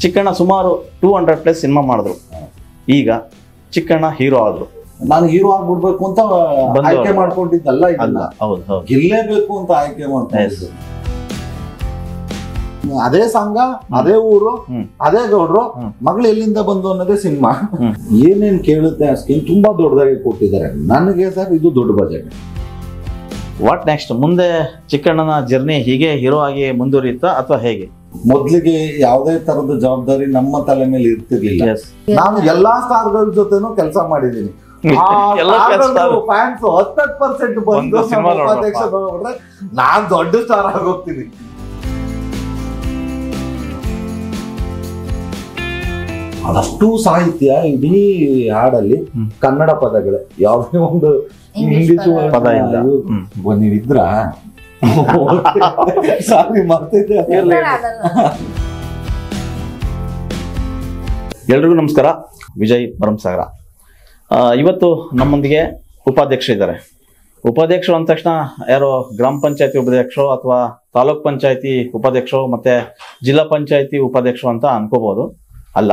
ಚಿಕ್ಕಣ್ಣ ಸುಮಾರು 200+ ಸಿನಿಮಾ ಮಾಡಿದ್ರು. ಈಗ ಚಿಕ್ಕಣ್ಣ ಹೀರೋ ಆದ್ರು. ನಾನು ಹೀರೋ ಆಗ್ಬಿಡ್ಬೇಕು ಅಂತ ಆಯ್ಕೆ ಮಾಡ್ಕೊಂಡಿದ್ದಲ್ಲ, ಅಲ್ಲ ಹೌದು ಗೆಲ್ಲೇಬೇಕು ಅಂತ ಆಯ್ಕೆ ಮಾಡ್ಕೊಂಡಿದ್ದು. ಅದೇ ಸಂಘ, ಅದೇ ಊರು, ಅದೇ ಗೌಡ್ರು, ಮಗಳು ಎಲ್ಲಿಂದ ಬಂದು ಅನ್ನೋದೇ ಸಿನಿಮಾ. ಏನೇನ್ ಕೇಳುತ್ತೆ ಆ ಸ್ಕೀಮ್ ತುಂಬಾ ದೊಡ್ಡದಾಗಿ ಕೊಟ್ಟಿದ್ದಾರೆ ನನಗೆ ಸರ್. ಇದು ದೊಡ್ಡ ಬಜೆಟ್. What next? ಮುಂದೆ ಚಿಕ್ಕಣ್ಣನ ಜರ್ನಿ ಹೀಗೆ ಹೀರೋ ಆಗಿ ಮುಂದುವರಿಯುತ್ತಾ ಅಥವಾ ಹೇಗೆ? ಮೊದ್ಲಿಗೆ ಯಾವುದೇ ತರದ ಜವಾಬ್ದಾರಿ ನಮ್ಮ ತಲೆ ಮೇಲೆ ಇರ್ತಿರ್ಲಿಲ್ಲ. ನಾನು ಎಲ್ಲಾ ಸ್ಟಾರ್ಗಳ ಜೊತೆನೂ ಕೆಲಸ ಮಾಡಿದ್ದೀನಿ. ಫ್ಯಾನ್ಸ್ 10% ಬಂದು ಉಪಾಧ್ಯಕ್ಷ ನೋಡ್ಬಿಟ್ರೆ ನಾನ್ ದೊಡ್ಡ ಸ್ಟಾರ್ ಆಗೋಗ್ತೀನಿ. ಅದಷ್ಟು ಸಾಹಿತ್ಯ ಇಡೀ ಹಾಡಲ್ಲಿ ಕನ್ನಡ ಪದಗಳೇ, ಯಾವುದೇ ಒಂದು ಇಂಗ್ಲಿಷ್ ಪದ ಇಲ್ಲ. ನೀವಿದ್ರ ಸಾರಿ ಮರ್ತಿದ್ದೆ. ಎಲ್ರಿಗೂ ನಮಸ್ಕಾರ. ವಿಜಯ್ ಭರಮಸಾಗರ. ಇವತ್ತು ನಮ್ಮೊಂದಿಗೆ ಉಪಾಧ್ಯಕ್ಷ ಇದ್ದಾರೆ. ಉಪಾಧ್ಯಕ್ಷರು ಅಂದ ತಕ್ಷಣ ಯಾರೋ ಗ್ರಾಮ ಪಂಚಾಯತಿ ಉಪಾಧ್ಯಕ್ಷರು ಅಥವಾ ತಾಲೂಕ್ ಪಂಚಾಯತಿ ಉಪಾಧ್ಯಕ್ಷರು ಮತ್ತೆ ಜಿಲ್ಲಾ ಪಂಚಾಯತಿ ಉಪಾಧ್ಯಕ್ಷರು ಅಂತ ಅನ್ಕೋಬಹುದು. ಅಲ್ಲ,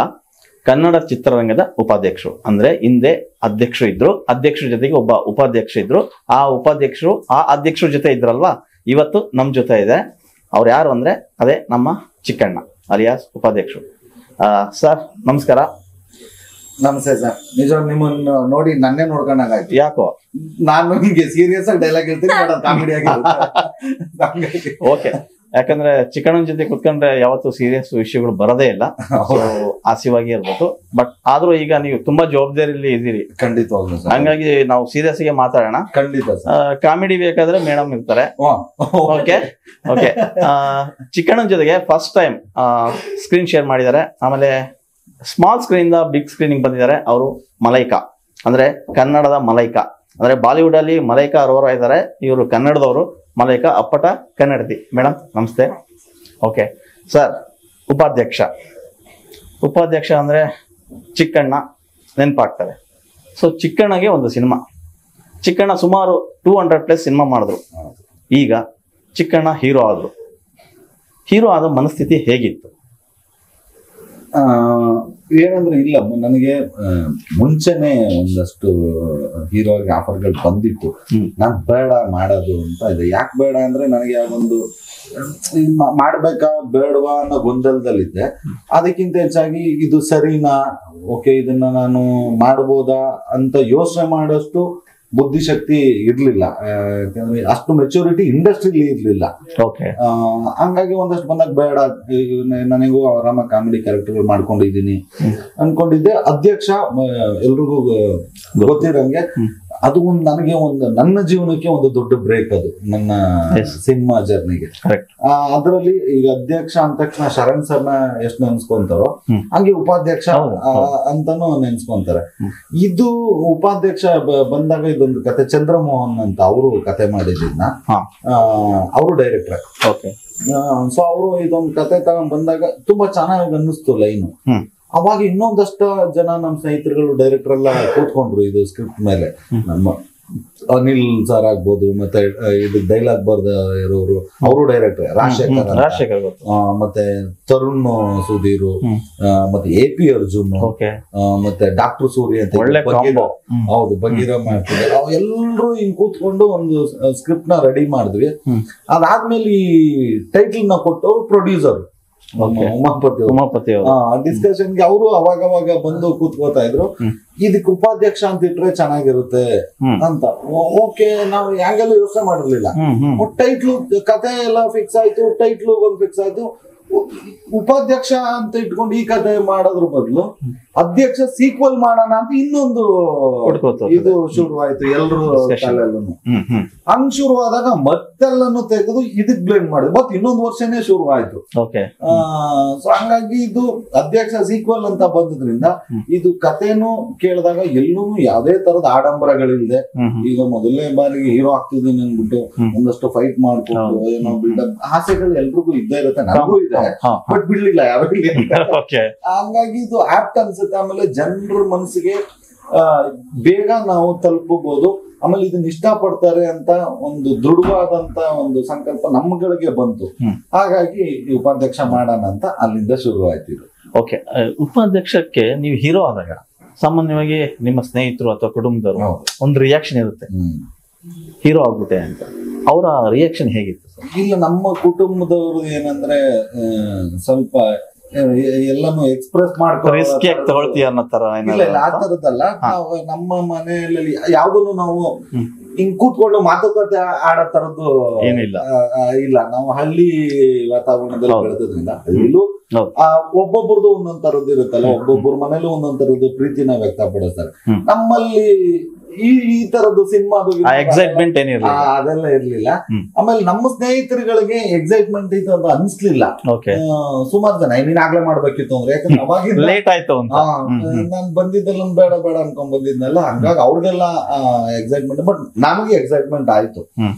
ಕನ್ನಡ ಚಿತ್ರರಂಗದ ಉಪಾಧ್ಯಕ್ಷರು. ಅಂದ್ರೆ ಹಿಂದೆ ಅಧ್ಯಕ್ಷರು ಇದ್ರು, ಅಧ್ಯಕ್ಷರ ಜೊತೆಗೆ ಒಬ್ಬ ಉಪಾಧ್ಯಕ್ಷ ಇದ್ರು. ಆ ಉಪಾಧ್ಯಕ್ಷರು ಆ ಅಧ್ಯಕ್ಷರ ಜೊತೆ ಇದ್ರಲ್ವಾ, ಇವತ್ತು ನಮ್ ಜೊತೆ ಇದೆ. ಅವ್ರು ಯಾರು ಅಂದ್ರೆ ಅದೇ ನಮ್ಮ ಚಿಕ್ಕಣ್ಣ ಅಲಿಯಾಸ್ ಉಪಾಧ್ಯಕ್ಷರು. ಸರ್ ನಮಸ್ಕಾರ. ನಮಸ್ತೆ ಸರ್. ನಿಜ ನಿಮ್ಮನ್ನು ನೋಡಿ ನನ್ನೇ ನೋಡ್ಕೊಂಡಾಗಾಯ್ತು. ಯಾಕೋ? ನಾನು ನಿಮ್ಗೆ ಸೀರಿಯಸ್ ಆಗಿ ಡೈಲಾಗ್ ಹೇಳ್ತೀನಿ, ಕಾಮಿಡಿ ಆಗಿ. ಓಕೆ, ಯಾಕಂದ್ರೆ ಚಿಕ್ಕಣ್ಣನ ಜೊತೆ ಕುತ್ಕೊಂಡ್ರೆ ಯಾವತ್ತು ಸೀರಿಯಸ್ ವಿಷಯಗಳು ಬರೋದೇ ಇಲ್ಲ. ಆಸಿವಾಗಿ ಇರ್ಬೇಕು. ಬಟ್ ಆದ್ರೂ ಈಗ ನೀವು ತುಂಬಾ ಜವಾಬ್ದಾರಿಯಲ್ಲಿ ಇದ್ದೀರಿ. ಖಂಡಿತವಾಗ್ಲೂ ಸರ್. ಹಂಗಾಗಿ ನಾವು ಸೀರಿಯಸ್ ಗೆ ಮಾತಾಡೋಣ. ಖಂಡಿತ ಸರ್. ಕಾಮಿಡಿ ಬೇಕಾದ್ರೆ ಮೇಡಮ್ ಇರ್ತಾರೆ. Okay okay. ಚಿಕ್ಕಣ್ಣನ ಜೊತೆಗೆ ಫಸ್ಟ್ ಟೈಮ್ ಸ್ಕ್ರೀನ್ ಶೇರ್ ಮಾಡಿದ್ದಾರೆ. ಆಮೇಲೆ ಸ್ಮಾಲ್ ಸ್ಕ್ರೀನ್ ಇಂದ ಬಿಗ್ ಸ್ಕ್ರೀನಿಂಗ್ ಬಂದಿದ್ದಾರೆ. ಅವರು ಮಲೈಕಾ, ಅಂದ್ರೆ ಕನ್ನಡದ ಮಲೈಕಾ. ಅಂದ್ರೆ ಬಾಲಿವುಡ್ ಅಲ್ಲಿ ಮಲೈಕಾ ಅರೋರಾ ಇದ್ದಾರೆ, ಇವರು ಕನ್ನಡದವರು. ಮಲೈಕಾ ಅಪ್ಪಟ ಕನ್ನಡತಿ. ಮೇಡಮ್ ನಮಸ್ತೆ. ಓಕೆ ಸರ್, ಉಪಾಧ್ಯಕ್ಷ ಅಂದ್ರೆ ಚಿಕ್ಕಣ್ಣ ನೆನಪಾಗ್ತಾರೆ. ಸೊ ಚಿಕ್ಕಣ್ಣಗೆ ಒಂದು ಸಿನಿಮಾ. ಚಿಕ್ಕಣ್ಣ ಸುಮಾರು 200+ ಸಿನಿಮಾ ಮಾಡಿದ್ರು. ಈಗ ಚಿಕ್ಕಣ್ಣ ಹೀರೋ ಆದ್ರು. ಹೀರೋ ಆದ ಮನಸ್ಥಿತಿ ಹೇಗಿತ್ತು? ಏನಂದ್ರೆ ಇಲ್ಲ, ನನಗೆ ಮುಂಚೆನೆ ಒಂದಷ್ಟು ಹೀರೋ ಆಗಿ ಆಫರ್ಗಳು ಬಂದಿತ್ತು. ನಾನ್ ಬೇಡ ಮಾಡೋದು ಅಂತ ಇದೆ. ಯಾಕೆ ಬೇಡ ಅಂದ್ರೆ ನನಗೆ ಒಂದು ಮಾಡ್ಬೇಕಾ ಬೇಡವಾ ಅನ್ನೋ ಗೊಂದಲದಲ್ಲಿದ್ದೆ. ಅದಕ್ಕಿಂತ ಹೆಚ್ಚಾಗಿ ಇದು ಸರಿನಾ, ಓಕೆ ಇದನ್ನ ನಾನು ಮಾಡ್ಬೋದಾ ಅಂತ ಯೋಚನೆ ಮಾಡೋಷ್ಟು ಬುದ್ಧಿಶಕ್ತಿ ಇರ್ಲಿಲ್ಲ. ಯಾಕಂದ್ರೆ ಅಷ್ಟು ಮೆಚುರಿಟಿ ಇಂಡಸ್ಟ್ರಿಲಿ ಇರ್ಲಿಲ್ಲ. ಹಂಗಾಗಿ ಒಂದಷ್ಟು ಬಂದಾಗ ಬೇಡ, ನನಗೂ ಆರಾಮ ಕಾಮಿಡಿ ಕ್ಯಾರೆಕ್ಟರ್ಗಳು ಮಾಡ್ಕೊಂಡಿದ್ದೀನಿ ಅನ್ಕೊಂಡಿದ್ದೆ. ಅಧ್ಯಕ್ಷ ಎಲ್ರಿಗೂ ಗೊತ್ತಿರಂಗೆ ಅದು ಒಂದು ನನಗೆ ನನ್ನ ಜೀವನಕ್ಕೆ ಒಂದು ದೊಡ್ಡ ಬ್ರೇಕ್. ಅದು ನನ್ನ ಸಿನಿಮಾ ಜರ್ನಿಗೆ. ಅದರಲ್ಲಿ ಈಗ ಅಧ್ಯಕ್ಷ ಅಂದ ತಕ್ಷಣ ಶರಣ್ ಸರ್ನ ಎಷ್ಟು ನೆನ್ಸ್ಕೊಂತಾರೋ ಹಂಗೆ ಉಪಾಧ್ಯಕ್ಷ ಅಂತಾನು ನೆನ್ಸ್ಕೊಂತಾರೆ. ಇದು ಉಪಾಧ್ಯಕ್ಷ ಬಂದಾಗ ಇದೊಂದು ಕತೆ, ಚಂದ್ರಮೋಹನ್ ಅಂತ ಅವರು ಕತೆ ಮಾಡಿದ್ದಿದ್ನ, ಅವರು ಡೈರೆಕ್ಟರ್. ಸೊ ಅವರು ಇದೊಂದು ಕತೆ ತಗೊಂಡ್ ಬಂದಾಗ ತುಂಬಾ ಚೆನ್ನಾಗಿ ಅನ್ನಿಸ್ತು ಲೈನು. ಅವಾಗ ಇನ್ನೊಂದಷ್ಟ ಜನ ನಮ್ಮ ಸ್ನೇಹಿತರುಗಳು ಡೈರೆಕ್ಟರ್ ಎಲ್ಲ ಕೂತ್ಕೊಂಡ್ರು ಇದು ಸ್ಕ್ರಿಪ್ಟ್ ಮೇಲೆ. ನಮ್ಮ ಅನಿಲ್ ಸರ್ ಆಗ್ಬೋದು, ಮತ್ತೆ ಇದು ಡೈಲಾಗ್ ಬರ್ದ ಇರೋರು ಅವರು ಡೈರೆಕ್ಟರ್ ರಾಜಶೇಖರ್, ಮತ್ತೆ ತರುಣ್ ಸುಧೀರು, ಮತ್ತೆ AP ಅರ್ಜುನ್, ಮತ್ತೆ ಡಾಕ್ಟರ್ ಸೂರ್ಯ ಅಂತ ಹೌದು ಬಗೀರ ಮಾಡ್ತಿದ್ದಾರೆ. ಎಲ್ರು ಹಿಂಗ್ ಕೂತ್ಕೊಂಡು ಒಂದು ಸ್ಕ್ರಿಪ್ಟ್ ನ ರೆಡಿ ಮಾಡಿದ್ವಿ. ಅದಾದ್ಮೇಲೆ ಈ ಟೈಟಲ್ ನ ಕೊಟ್ಟು ಪ್ರೊಡ್ಯೂಸರ್ ಉಮಾಪತಿ ಡಿಸ್ಕಷನ್ಗೆ ಅವರು ಅವಾಗ ಬಂದು ಕೂತ್ಕೋತಾ ಇದ್ರು. ಇದಕ್ಕೆ ಉಪಾಧ್ಯಕ್ಷ ಅಂತ ಇಟ್ರೆ ಚೆನ್ನಾಗಿರುತ್ತೆ ಅಂತ. ಓಕೆ, ನಾವು ಹ್ಯಾಂಗೆಲ್ಲ ಯೋಚನೆ ಮಾಡಿರ್ಲಿಲ್ಲ. ಟೈಟ್ಲು ಕತೆ ಎಲ್ಲ ಫಿಕ್ಸ್ ಆಯ್ತು, ಟೈಟ್ಲು ಒಂದು ಫಿಕ್ಸ್ ಆಯ್ತು. ಉಪಾಧ್ಯಕ್ಷ ಅಂತ ಇಟ್ಕೊಂಡು ಈ ಕತೆ ಮಾಡೋದ್ರ ಬದಲು ಅಧ್ಯಕ್ಷ ಸೀಕ್ವಲ್ ಮಾಡೋಣ ಅಂತ ಇನ್ನೊಂದು ಇದು ಶುರುವಾಯ್ತು ಎಲ್ರು ಹಂಗ್ ಶುರುವಾದಾಗ ಮತ್ತೆಲ್ಲನ್ನು ತೆಗೆದು ಇದಕ್ ಬ್ಲೇಮ್ ಮಾಡಿದ್ರು. ಮತ್ತೆ ಇನ್ನೊಂದು ವರ್ಷನೇ ಶುರುವಾಯ್ತು. ಸೊ ಹಂಗಾಗಿ ಇದು ಅಧ್ಯಕ್ಷ ಸೀಕ್ವಲ್ ಅಂತ ಬಂದ್ರಿಂದ ಇದು ಕಥೆನೂ ಕೇಳಿದಾಗ ಎಲ್ಲೂ ಯಾವ್ದೇ ತರದ ಆಡಂಬರಗಳಿಲ್ದೆ, ಈಗ ಮೊದಲನೇ ಬಾರಿಗೆ ಹೀರೋ ಆಗ್ತಿದ್ದೀನಿ ಅನ್ಬಿಟ್ಟು ಒಂದಷ್ಟು ಫೈಟ್ ಮಾಡ್ಕೊಂಡು ಏನೋ ಬಿಲ್ಡಪ್ ಆಸೆಗಳು ಎಲ್ರಿಗೂ ಇದ್ದೇ ಇರುತ್ತೆ, ನನಗೂ ಇದೆ, ಬಟ್ ಬಿಡ್ಲಿಲ್ಲ ಯಾರು. ಹಂಗಾಗಿ ಇದು ಆಪ್ಟ್ ಅನ್ಸುತ್ತೆ. ಆಮೇಲೆ ಜನರ ಮನಸ್ಸಿಗೆ ಬೇಗ ನಾವು ತಲುಪಬಹುದು. ಆಮೇಲೆ ಇದನ್ನ ಇಷ್ಟಪಡ್ತಾರೆ ಅಂತ ಒಂದು ದೃಢವಾದಂತ ಒಂದು ಸಂಕಲ್ಪ ನಮ್ಮಗಳಿಗೆ ಬಂತು. ಹಾಗಾಗಿ ಉಪಾಧ್ಯಕ್ಷ ಮಾಡೋಣ ಅಂತ ಅಲ್ಲಿಂದ ಶುರು ಆಯ್ತು. ಓಕೆ, ಉಪಾಧ್ಯಕ್ಷಕ್ಕೆ ನೀವು ಹೀರೋ ಆದಾಗ ಸಾಮಾನ್ಯವಾಗಿ ನಿಮ್ಮ ಸ್ನೇಹಿತರು ಅಥವಾ ಕುಟುಂಬದವರು ಒಂದು ರಿಯಾಕ್ಷನ್ ಇರುತ್ತೆ, ಹೀರೋ ಆಗ್ಬಿಟ್ಟೆ ಅಂತ. ಅವರ ರಿಯಾಕ್ಷನ್ ಹೇಗಿತ್ತು ಸರ್? ಇಲ್ಲ, ನಮ್ಮ ಕುಟುಂಬದವರು ಏನಂದ್ರೆ ಸ್ವಲ್ಪ ಎಲ್ಲಾನು ಎಕ್ಸ್ಪ್ರೆಸ್ ರಿಸ್ಕ್ ಯಾಕೆ ತಗೊಳ್ತೀಯ ಅನ್ನೋ ತರ ಇಲ್ಲ ಆ ತರದಲ್ಲ. ನಾವು ನಮ್ಮ ಮನೆಯಲ್ಲಿ ಯಾವ್ದನ್ನು ನಾವು ಹಿಂಗ್ ಕೂತ್ಕೊಂಡು ಮಾತುಕತೆ ಆಡೋ ತರದ್ದು ಏನಿಲ್ಲ. ಇಲ್ಲ, ನಾವು ಹಳ್ಳಿ ವಾತಾವರಣದಲ್ಲಿ ಬೆಳೆದ್ರಿಂದ ಹಳ್ಳಿಲೂ ಒಬ್ಬೊಬ್ರದ್ದು ಒಂದೊಂದ್ ತರದ್ದು ಇರುತ್ತಲ್ಲ, ಒಬ್ಬೊಬ್ಬರ ಮನೇಲಿ ಒಂದೊಂದ್ ತರದ್ದು ಪ್ರೀತಿನ ವ್ಯಕ್ತಪಡಿಸ್ತಾರೆ. ನಮ್ಮಲ್ಲಿ ಈ ತರದ್ದು ಸಿನಿಮಾದು ಎಕ್ಸೈಟ್ಮೆಂಟ್ ಏನಿರಲಿಲ್ಲ, ಅದೆಲ್ಲ ಇರ್ಲಿಲ್ಲ. ಆಮೇಲೆ ನಮ್ಮ ಸ್ನೇಹಿತರುಗಳಿಗೆ ಎಕ್ಸೈಟ್ಮೆಂಟ್ ಇದು ಅಂತ ಅನ್ಸ್ಲಿಲ್ಲ. ಸುಮಾರು ಜನ ನೀನ್ ಆಗ್ಲೇ ಮಾಡ್ಬೇಕಿತ್ತು ಅಂದ್ರೆ, ಯಾಕಂದ್ರೆ ಅವಾಗ ಲೇಟ್ ಆಯ್ತು ಅಂತ ನಾನ್ ಬಂದಿದ್ದೆಲ್ಲ ಬೇಡ ಬೇಡ ಅನ್ಕೊಂಡ್ ಬಂದಿದ್ನಲ್ಲ, ಹಂಗಾಗಿ ಅವ್ರಿಗೆಲ್ಲ ಎಕ್ಸೈಟ್ಮೆಂಟ್. ಬಟ್ ನಮಗೆ ಎಕ್ಸೈಟ್ಮೆಂಟ್ ಆಯ್ತು,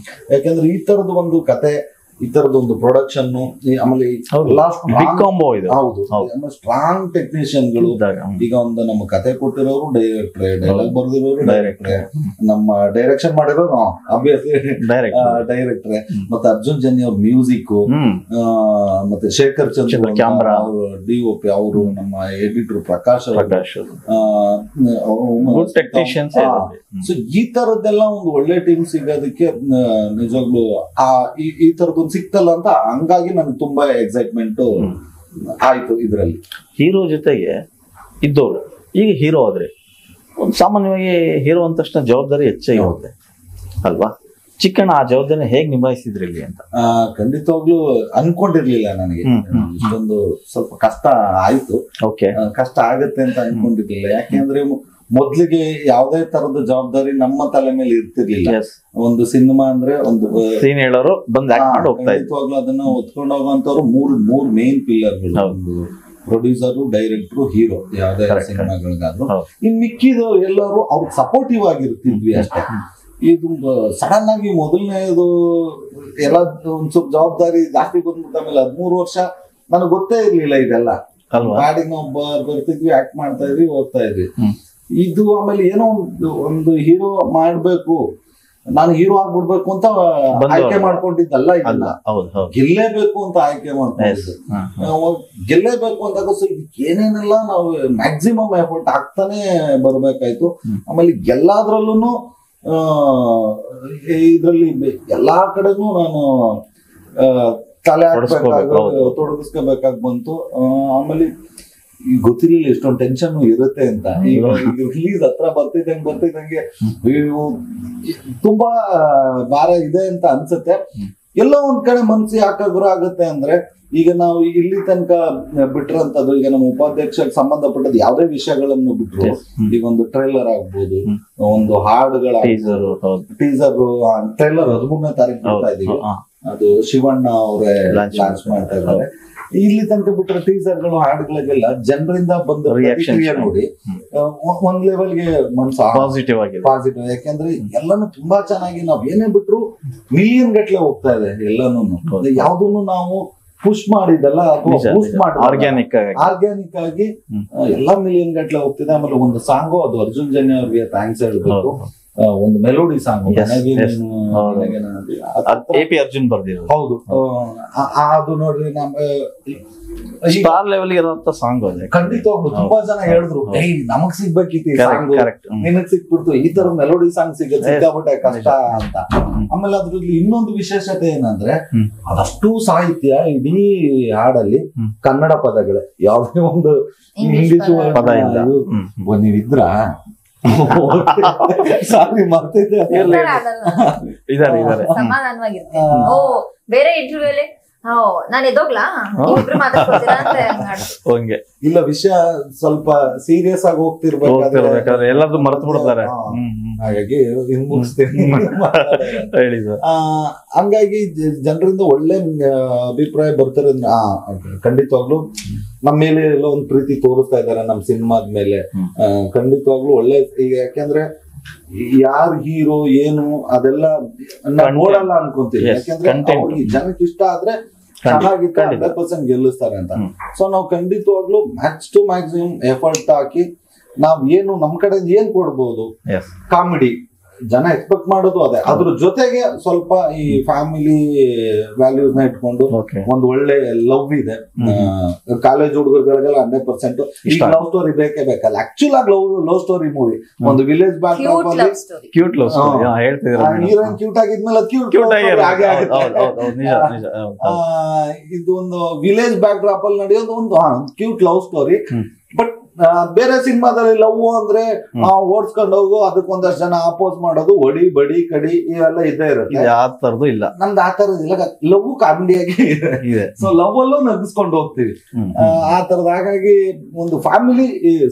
ಯಾಕಂದ್ರೆ ಈ ತರದ್ದು ಒಂದು ಕತೆ, ಈ ತರದ್ದು ಒಂದು ಪ್ರೊಡಕ್ಷನ್, ಆಮೇಲೆ ಹೌದು ಸ್ಟ್ರಾಂಗ್ ಟೆಕ್ನಿಷಿಯನ್ಗಳು. ಈಗ ಒಂದು ನಮ್ಮ ಕತೆ ಕೊಟ್ಟಿರೋರು ಡೈರೆಕ್ಟ್ರೆ, ಡೈಲಾಗ್ ಬರ್ದಿರೋರು ಡೈರೆಕ್ಟ್ರೆ, ನಮ್ಮ ಡೈರೆಕ್ಷನ್ ಮಾಡಿರೋರು ಅಬ್ವಿಯಸ್ಲಿ ಡೈರೆಕ್ಟ್ರೆ, ಮತ್ತೆ ಅರ್ಜುನ್ ಜನ್ಯ ಅವ್ರ ಮ್ಯೂಸಿಕ್, ಮತ್ತೆ ಶೇಖರ್ ಚಂದ್ರ ಕ್ಯಾಮ್ರಾ ಅವರು DOP, ಅವರು ನಮ್ಮ ಎಡಿಟರ್ ಪ್ರಕಾಶ್ ಟೆಕ್ನಿಷಿಯನ್ಸ್. ಸೊ ಈ ತರದ್ದೆಲ್ಲ ಒಂದು ಒಳ್ಳೆ ಟೀಮ್ ಸಿಗೋದಕ್ಕೆ ನಿಜವಾಗ್ಲು ಈ ತರದ್ದು ಸಿಕ್ತಲ್ಲ ಅಂತ, ಹಂಗಾಗಿ ನನಗೆ ತುಂಬಾ ಎಕ್ಸೈಟ್ಮೆಂಟ್ ಆಯ್ತು ಇದ್ರಲ್ಲಿ. ಹೀರೋ ಜೊತೆಗೆ ಇದ್ದವರು ಈಗ ಹೀರೋ ಆದ್ರೆ ಸಾಮಾನ್ಯವಾಗಿ ಹೀರೋ ಅಂದ ತಕ್ಷಣ ಜವಾಬ್ದಾರಿ ಹೆಚ್ಚಾಗಿರುತ್ತೆ ಅಲ್ವಾ? ಚಿಕ್ಕಣ್ಣ ಆ ಜವಾಬ್ದಾರಿ ಹೇಗ್ ನಿಭಾಯಿಸಿದ್ರಿ ಇಲ್ಲಿ ಅಂತ? ಖಂಡಿತವಾಗ್ಲೂ ಅನ್ಕೊಂಡಿರ್ಲಿಲ್ಲ ನನಗೆ ಇಷ್ಟೊಂದು ಸ್ವಲ್ಪ ಕಷ್ಟ ಆಯ್ತು. ಕಷ್ಟ ಆಗತ್ತೆ ಅಂತ ಅನ್ಕೊಂಡಿರ್ಲಿಲ್ಲ, ಯಾಕೆಂದ್ರೆ ಮೊದ್ಲಿಗೆ ಯಾವ್ದೇ ತರದ ಜವಾಬ್ದಾರಿ ನಮ್ಮ ತಲೆ ಮೇಲೆ ಇರ್ತಿರ್ಲಿಲ್ಲ. ಒಂದು ಸಿನಿಮಾ ಅಂದ್ರೆ ಒಂದು ಸೀನ್ ಹೇಳೋರು ಖಂಡಿತವಾಗ್ಲೂ ಅದನ್ನ ಹೊತ್ಕೊಂಡು ಹೋಗುವಂತವ್ರು ಮೂರ್ ಮೇನ್ ಪಿಲ್ಲರ್ಗಳು, ಒಂದು ಪ್ರೊಡ್ಯೂಸರು, ಡೈರೆಕ್ಟ್ರು, ಹೀರೋ, ಯಾವ್ದೇ ಸಿನಿಮಾಗಳಿಗಾದ್ರು. ಇನ್ ಮಿಕ್ಕಿದು ಎಲ್ಲರೂ ಅವ್ರಿಗೆ ಸಪೋರ್ಟಿವ್ ಆಗಿರ್ತಿದ್ವಿ ಅಷ್ಟೇ. ಇದು ಸಡನ್ ಆಗಿ ಮೊದಲನೇದು ಎಲ್ಲ ಒಂದ್ ಸ್ವಲ್ಪ ಜವಾಬ್ದಾರಿ ಜಾಸ್ತಿ ಬಂದ್ಬಿಟ್ಟ ಮೇಲೆ 13 ವರ್ಷ ನನಗೆ ಗೊತ್ತೇ ಇರ್ಲಿಲ್ಲ ಇದೆಲ್ಲ. ಗಾಡಿ ನಾವು ಬರ್ತಿದ್ವಿ, ಆಕ್ಟ್ ಮಾಡ್ತಾ ಇದ್ವಿ, ಹೋಗ್ತಾ ಇದ್ವಿ. ಇದು ಆಮೇಲೆ ಏನೋ ಒಂದು ಹೀರೋ ಮಾಡ್ಬೇಕು, ನಾನು ಹೀರೋ ಆಗ್ಬಿಡ್ಬೇಕು ಅಂತ ಆಯ್ಕೆ ಮಾಡ್ಕೊಂಡಿದ್ದಲ್ಲ, ಇದನ್ನ ಗೆಲ್ಲೇಬೇಕು ಅಂತ ಆಯ್ಕೆ ಮಾಡ್ಕೊಂಡಿದ್ದು. ಗೆಲ್ಲೇಬೇಕು ಅಂದಾಗ ಏನೇನೆಲ್ಲ ನಾವು ಮ್ಯಾಕ್ಸಿಮಮ್ ಎಫರ್ಟ್ ಹಾಕ್ತಾನೆ ಬರ್ಬೇಕಾಯ್ತು. ಆಮೇಲೆ ಎಲ್ಲಾದ್ರಲ್ಲೂ ಇದ್ರಲ್ಲಿ ಎಲ್ಲಾ ಕಡೆನೂ ನಾನು ತಲೆ ತೊಡಗಿಸ್ಕೋಬೇಕಾಗಿ ಬಂತು. ಆಮೇಲೆ ಈಗ ಗೊತ್ತಿರ್ಲಿಲ್ಲ ಎಷ್ಟೊಂದು ಟೆನ್ಷನ್ ಇರುತ್ತೆ ಅಂತ. ಈಗ ರಿಲೀಸ್ ಹತ್ರ ಬರ್ತಿದ್ದಂಗೆ ತುಂಬಾ ಭಾರ ಇದೆ ಅಂತ ಅನ್ಸುತ್ತೆ. ಎಲ್ಲೋ ಒಂದ್ ಕಡೆ ಮನ್ಸು ಯಾಕೆ ಗುರು ಆಗುತ್ತೆ ಅಂದ್ರೆ, ಈಗ ನಾವು ಇಲ್ಲಿ ತನಕ ಬಿಟ್ರಂತದ್ದು, ಈಗ ನಮ್ಮ ಉಪಾಧ್ಯಕ್ಷಕ್ಕೆ ಸಂಬಂಧಪಟ್ಟದ್ದು ಯಾವ್ದೇ ವಿಷಯಗಳನ್ನು ಬಿಟ್ರು, ಈಗ ಒಂದು ಟ್ರೈಲರ್ ಆಗ್ಬೋದು, ಒಂದು ಹಾಡುಗಳ ಟೀಸರ್ ಟ್ರೈಲರ್ 13ನೇ ತಾರೀಕು ಬಿಡ್ತಾ ಇದೀವಿ, ಅದು ಶಿವಣ್ಣ ಅವರೇ ಲಾಂಚ್ ಮಾಡ್ತಾ ಇದ್ದಾರೆ. ಇಲ್ಲಿ ತನಕ ಬಿಟ್ಟರೆ ಟೀಸರ್ಗಳು, ಹಾಡುಗಳಿಗೆಲ್ಲ ಜನರಿಂದ ಬಂದ ಪ್ರತಿಕ್ರಿಯೆ ನೋಡಿ ಒಂದ್ ಲೆವೆಲ್ಗೆ ಮನ್ಸು ಪಾಸಿಟಿವ್, ಯಾಕೆಂದ್ರೆ ಎಲ್ಲಾನು ತುಂಬಾ ಚೆನ್ನಾಗಿ ನಾವ್ ಏನೇ ಬಿಟ್ರು ಮಿಲಿಯನ್ ಗಟ್ಲೆ ಹೋಗ್ತಾ ಇದೆ ಎಲ್ಲಾನು. ಯಾವ್ದನ್ನು ನಾವು ಪುಷ್ ಮಾಡಿದಲ್ಲ, ಆರ್ಗ್ಯಾನಿಕ್ ಆಗಿ ಎಲ್ಲಾ ಮಿಲಿಯನ್ ಗಟ್ಲೆ ಹೋಗ್ತಿದೆ. ಆಮೇಲೆ ಒಂದು ಸಾಂಗು, ಅದು ಅರ್ಜುನ್ ಜನ್ಯ ಅವ್ರಿಗೆ ಥ್ಯಾಂಕ್ಸ್ ಹೇಳ್ಬೇಕು, ಒಂದು ಮೆಲೋಡಿ ಸಾಂಗ್ ಅರ್ಜುನ್ ಬರ್ದಿರೋದು. ಹೌದು, ಅದು ನೋಡ್ರಿ ಸ್ಟಾರ್ ಲೆವೆಲ್ ಇರುವಂತ ಸಾಂಗ್ ಅದು. ಖಂಡಿತವಾಗ್ಲು ತುಂಬಾ ಜನ ಹೇಳಿದ್ರು, ನಮಗ್ ಸಿಗ್ಬೇಕಿತ್ತು ಈ ಸಾಂಗ್, ನಿನಗ್ ಸಿಕ್ಬಿಡ್ತು, ಈ ತರ ಮೆಲೋಡಿ ಸಾಂಗ್ ಸಿಕ್ಕಾಬಿಟ್ಟೆ ಕಷ್ಟ ಅಂತ. ಆಮೇಲೆ ಅದ್ರಲ್ಲಿ ಇನ್ನೊಂದು ವಿಶೇಷತೆ ಏನಂದ್ರೆ, ಅದಷ್ಟು ಸಾಹಿತ್ಯ ಇಡೀ ಹಾಡಲ್ಲಿ ಕನ್ನಡ ಪದಗಳೇ, ಯಾವ್ದೇ ಒಂದು ಇಂಗ್ಲಿಷ್ ಪದ ಇಲ್ಲ. ನೀವಿದ್ರ ಸಾರಿ ಮರ್ತಿದ್ದೆ. ಸಮಾಧಾನವಾಗಿರ್ತೀನಿ. ಓ ಬೇರೆ ಇಂಟರ್ವ್ಯೂ ಅಲ್ಲಿ ನಾನು ಎದೋಗ್ಲಾ ಇಲ್ಲ, ವಿಷಯ ಸ್ವಲ್ಪ ಸೀರಿಯಸ್ ಆಗಿ ಹೋಗ್ತಿರ್ಬೇಕಾದ್ರೆ ಎಲ್ಲಾದ್ರೂ ಮರ್ತು ಬಿಡ್ತಾರೆ. ಹಾಗಾಗಿ ಮುಗಿಸ್ತೇನೆ. ಹಂಗಾಗಿ ಜನರಿಂದ ಒಳ್ಳೆ ಅಭಿಪ್ರಾಯ ಬರ್ತಾರೆ. ಖಂಡಿತವಾಗ್ಲು ನಮ್ಮ ಮೇಲೆ ಎಲ್ಲ ಒಂದು ಪ್ರೀತಿ ತೋರಿಸ್ತಾ ಇದ್ದಾರೆ ನಮ್ಮ ಸಿನಿಮಾದ ಮೇಲೆ. ಖಂಡಿತವಾಗ್ಲು ಒಳ್ಳೆ, ಈಗ ಯಾಕೆಂದ್ರೆ ಯಾರು ಹೀರೋ ಏನು ಅದೆಲ್ಲ ನೋಡಲ್ಲ ಅನ್ಕೊಂತೀವಿ, ಯಾಕೆಂದ್ರೆ ಜನಕ್ಕೆ ಇಷ್ಟ ಆದ್ರೆ ಚೆನ್ನಾಗಿತ್ತು 100% ಗೆಲ್ಲಿಸ್ತಾರೆ ಅಂತ. ಸೊ ನಾವು ಖಂಡಿತವಾಗ್ಲು ಮ್ಯಾಕ್ಸಿಮಮ್ ಎಫರ್ಟ್ ಹಾಕಿ ನಾವ್ ಏನು ನಮ್ ಕಡೆ ಏನ್ ಕೊಡ್ಬೋದು, ಕಾಮಿಡಿ ಜನ ಎಕ್ಸ್ಪೆಕ್ಟ್ ಮಾಡೋದು ಅದೇ. ಅದ್ರ ಜೊತೆಗೆ ಸ್ವಲ್ಪ ಈ ಫ್ಯಾಮಿಲಿ ವ್ಯಾಲ್ಯೂಸ್ ನ ಇಟ್ಕೊಂಡು ಒಂದು ಒಳ್ಳೆ ಲವ್ ಇದೆ. ಕಾಲೇಜ್ ಹುಡುಗರುಗಳಿಗೆಲ್ಲ 100% ಈಗ ಲವ್ ಸ್ಟೋರಿ ಬೇಕೇ ಬೇಕಲ್ಲ. ಆಕ್ಚುಲ್ ಆಗಿ ಲವ್ ಸ್ಟೋರಿ ಮೂವಿ, ಒಂದು ವಿಲೇಜ್ ಬ್ಯಾಕ್ ಡ್ರಾಪ್ ಅಲ್ಲಿ ಕ್ಯೂಟ್ ಲವ್ ಸ್ಟೋರಿ ಹೇಳ್ತಿದ್ರು. ಹೀರೋಯಿನ್ ಕ್ಯೂಟ್ ಆಗಿದ್ಮೇಲೆ ಕ್ಯೂಟ್ ಹಾಗೆ ಇದು ಒಂದು ವಿಲೇಜ್ ಬ್ಯಾಕ್ ಡ್ರಾಪ್ ಅಲ್ಲಿ ನಡೆಯೋದು ಒಂದು ಕ್ಯೂಟ್ ಲವ್ ಸ್ಟೋರಿ. ಬಟ್ ಬೇರೆ ಸಿನಿಮಾದಲ್ಲಿ ಲವ್ ಅಂದ್ರೆ ಓಡಿಸ್ಕೊಂಡು ಹೋಗು, ಅದಕ್ಕೊಂದಷ್ಟು ಜನ ಅಪೋಸ್ ಮಾಡೋದು, ಒಡಿ ಬಡಿ ಕಡಿ ಇವೆಲ್ಲ ಇದ್ದೇ ಇರುತ್ತೆ. ಆ ತರದ್ದು ಇಲ್ಲ ನಮ್ದು ಆ ತರದಿಲ್ಲ. ಲವ್ ಕಾಮಿಡಿಯಾಗಿ ಇದೆ. ಸೊ ಲವ್ ಅಲ್ಲೂ ನಗಿಸ್ಕೊಂಡು ಹೋಗ್ತೀವಿ ಆ ತರದ. ಹಾಗಾಗಿ ಒಂದು ಫ್ಯಾಮಿಲಿ